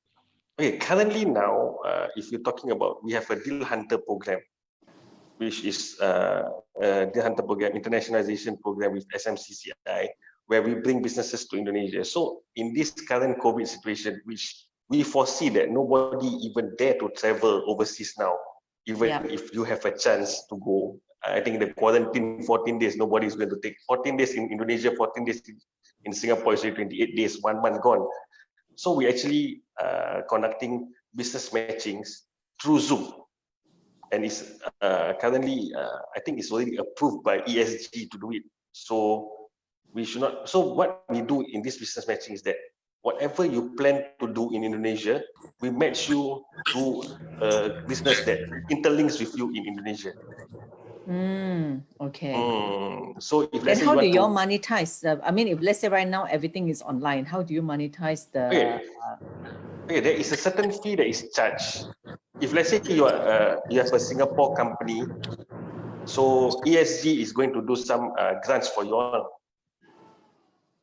Okay, currently now, if you're talking about, we have a Deal Hunter program, which is Deal Hunter program, internationalization program with SMCCI, where we bring businesses to Indonesia. So in this current COVID situation, which we foresee that nobody even dare to travel overseas now, even if you have a chance to go. I think the quarantine 14 days, nobody is going to take 14 days in Indonesia, 14 days in Singapore, is 28 days, 1 month gone. So we actually conducting business matchings through Zoom. And it's currently, I think it's already approved by ESG to do it. So we should not, so what we do in this business matching is that whatever you plan to do in Indonesia, we match you to a business that interlinks with you in Indonesia. Okay. So if Then let's say how do you you monetize? I mean, if let's say right now everything is online, how do you monetize the? Okay, there is a certain fee that is charged. If let's say you are you have a Singapore company, so ESG is going to do some grants for you all.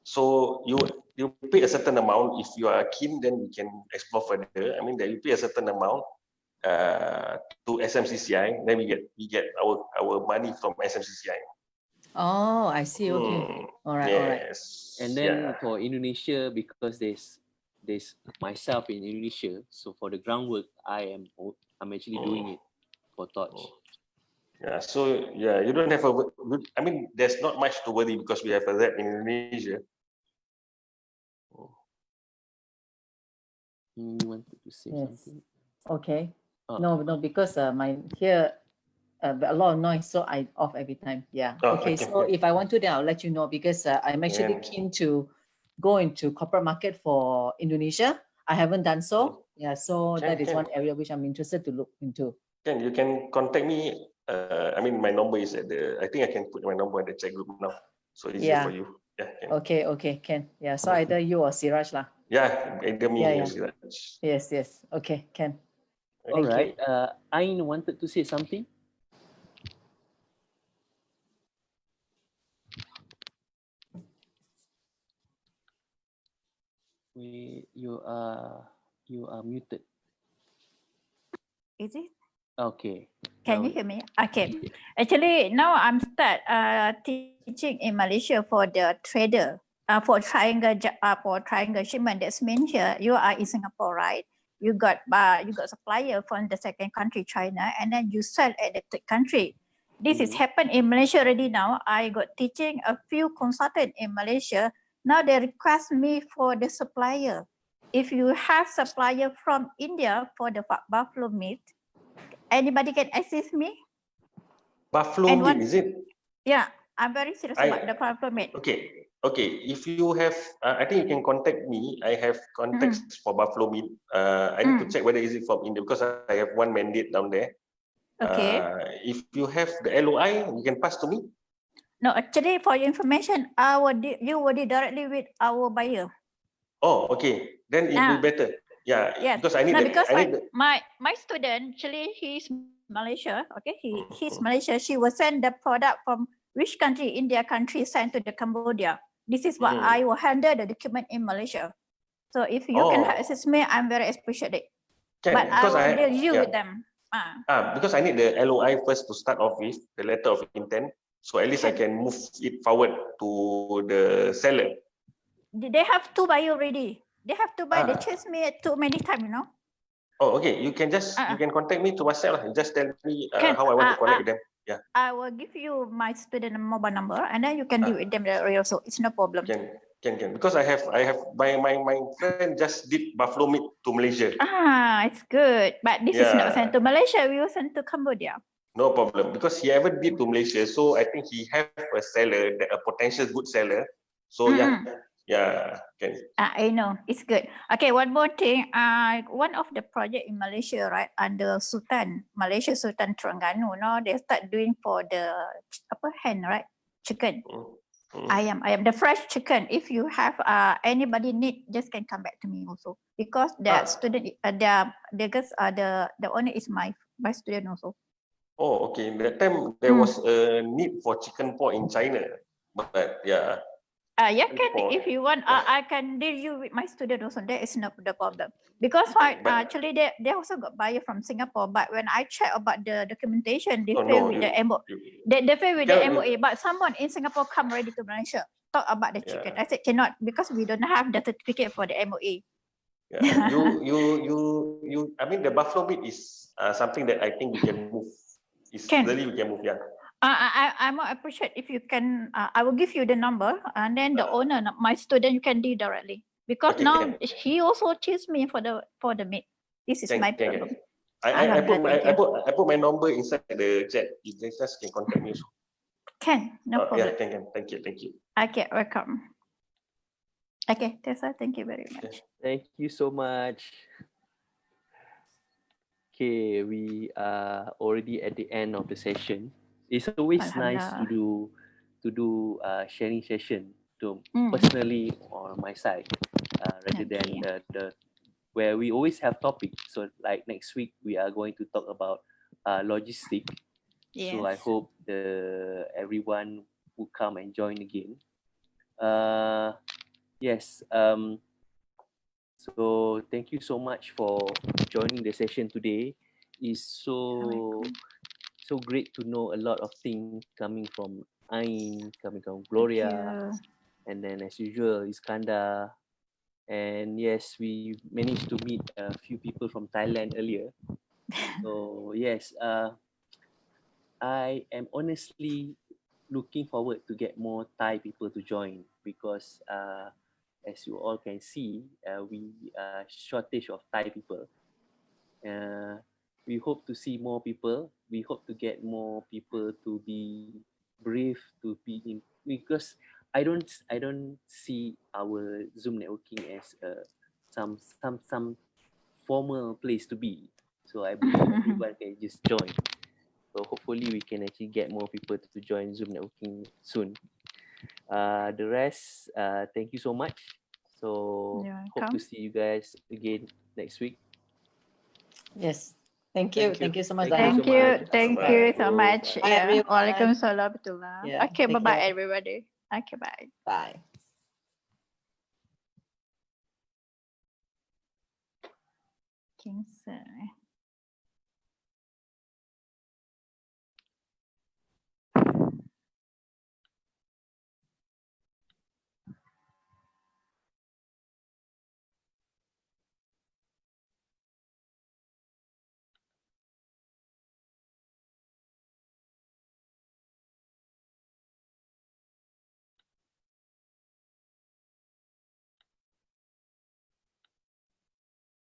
So you pay a certain amount. If you are keen, then we can explore further. I mean, that you pay a certain amount to SMCCI, then we get our money from SMCCI. Oh, I see. Okay. All right. Yes. All right. And then for Indonesia, because there's myself in Indonesia, so for the groundwork, I'm actually doing it for Torch. Yeah, so yeah, you don't have I mean, there's not much to worry because we have a rep in Indonesia. You wanted to say something? Okay. No, because my here a lot of noise, so I off every time. Yeah. Okay. So if I want to, then I'll let you know, because I'm actually keen to go into corporate market for Indonesia. I haven't done so. Yeah. So that is one area which I'm interested to look into. You can contact me. I mean, my number is at the. I think I can put my number in the chat group now, so easier for you. Yeah. Okay. Okay. Can. Yeah. So either you or Siraj lah. Yeah. Either me or Siraj. Yes. Yes. Okay. Can. All right. Ain wanted to say something. You are muted. Is it? Okay. Can you hear me? Okay. Actually, now I'm start teaching in Malaysia for the trader for triangle shipment. That's mean here you are in Singapore, right? You got supplier from the second country, China, and then you sell at the third country. This is happened in Malaysia already now. I got teaching a few consultants in Malaysia. Now they request me for the supplier. If you have supplier from India for the buffalo meat, anybody can assist me? Buffalo meat, is it? Yeah, I'm very serious about the buffalo meat. Okay. If you have, I think you can contact me. I have contacts for buffalo meat. I need to check whether is it from India, because I have one mandate down there. Okay. If you have the LOI, you can pass to me. No, actually, for your information, you will deal directly with our buyer. Oh, okay. Then it will be better. Yeah. Yes. Because I need. My student, actually, he's Malaysia. Okay, he's Malaysia. She will send the product from which country? India country, sent to the Cambodia. This is what I will handle the document in Malaysia. So if you can assist me, I'm very appreciative. But I will deal you with them. Because I need the LOI first to start off with, the letter of intent. So at least I can move it forward to the seller. They have to buy already. They have to buy. They chase me too many times, you know. Oh, okay. You can contact me to WhatsApp. Just tell me how I want to connect with them. Yeah. I will give you my student mobile number, and then you can deal with them also. It's no problem. Can. Because I have my friend just did buffalo meat to Malaysia. It's good. But this is not sent to Malaysia. We will send to Cambodia. No problem, because he ever did to Malaysia, so I think he have a seller, a potential good seller. So can. I know, it's good. Okay, one more thing. One of the project in Malaysia, right, under Malaysia Sultan Terengganu, now they start doing for the hen, right, chicken. Ayam, the fresh chicken. If you have anybody need, just can come back to me also, because the student, the owner is my student also. Oh, okay. That time there was a need for chicken pork in China, but yeah. Yeah, can if you want, I can deal you with my student also. That is not the problem because actually they also got buyer from Singapore. But when I check about the documentation, they fail with the MO. They fail with the MOA. But someone in Singapore come ready to Malaysia talk about the chicken. I said cannot because we don't have the certificate for the MOA. Yeah. You. I mean, the buffalo meat is something that I think we can move. Really we can move. Yeah. I more appreciate if you can. I will give you the number, and then the owner, my student, you can deal directly because now he also chased me for the meat. This is my problem. I put my number inside the chat. You just can contact me. Can no problem. Yeah, can. Thank you. Okay, welcome. Okay, Tessa, thank you very much. Thank you so much. Okay, we are already at the end of the session. It's always nice to do sharing session to personally on my side rather than the where we always have topics. So like next week we are going to talk about logistic. Yes. So I hope everyone will come and join again. Yes. So thank you so much for joining the session today. It's so great to know a lot of things coming from Ain, coming from Gloria, and then as usual Iskandar. And yes, we managed to meet a few people from Thailand earlier. So yes, I am honestly looking forward to get more Thai people to join because as you all can see, we shortage of Thai people. We hope to see more people. We hope to get more people to be brave to be in because I don't see our Zoom networking as some formal place to be. So I believe everyone can just join. So hopefully we can actually get more people to join Zoom networking soon. The rest, thank you so much. So hope to see you guys again next week. Yes. Thank you so much. Thank you so much. Yeah. Waalaikumsalam. Okay, bye everybody. Okay, bye. Bye. Cancel.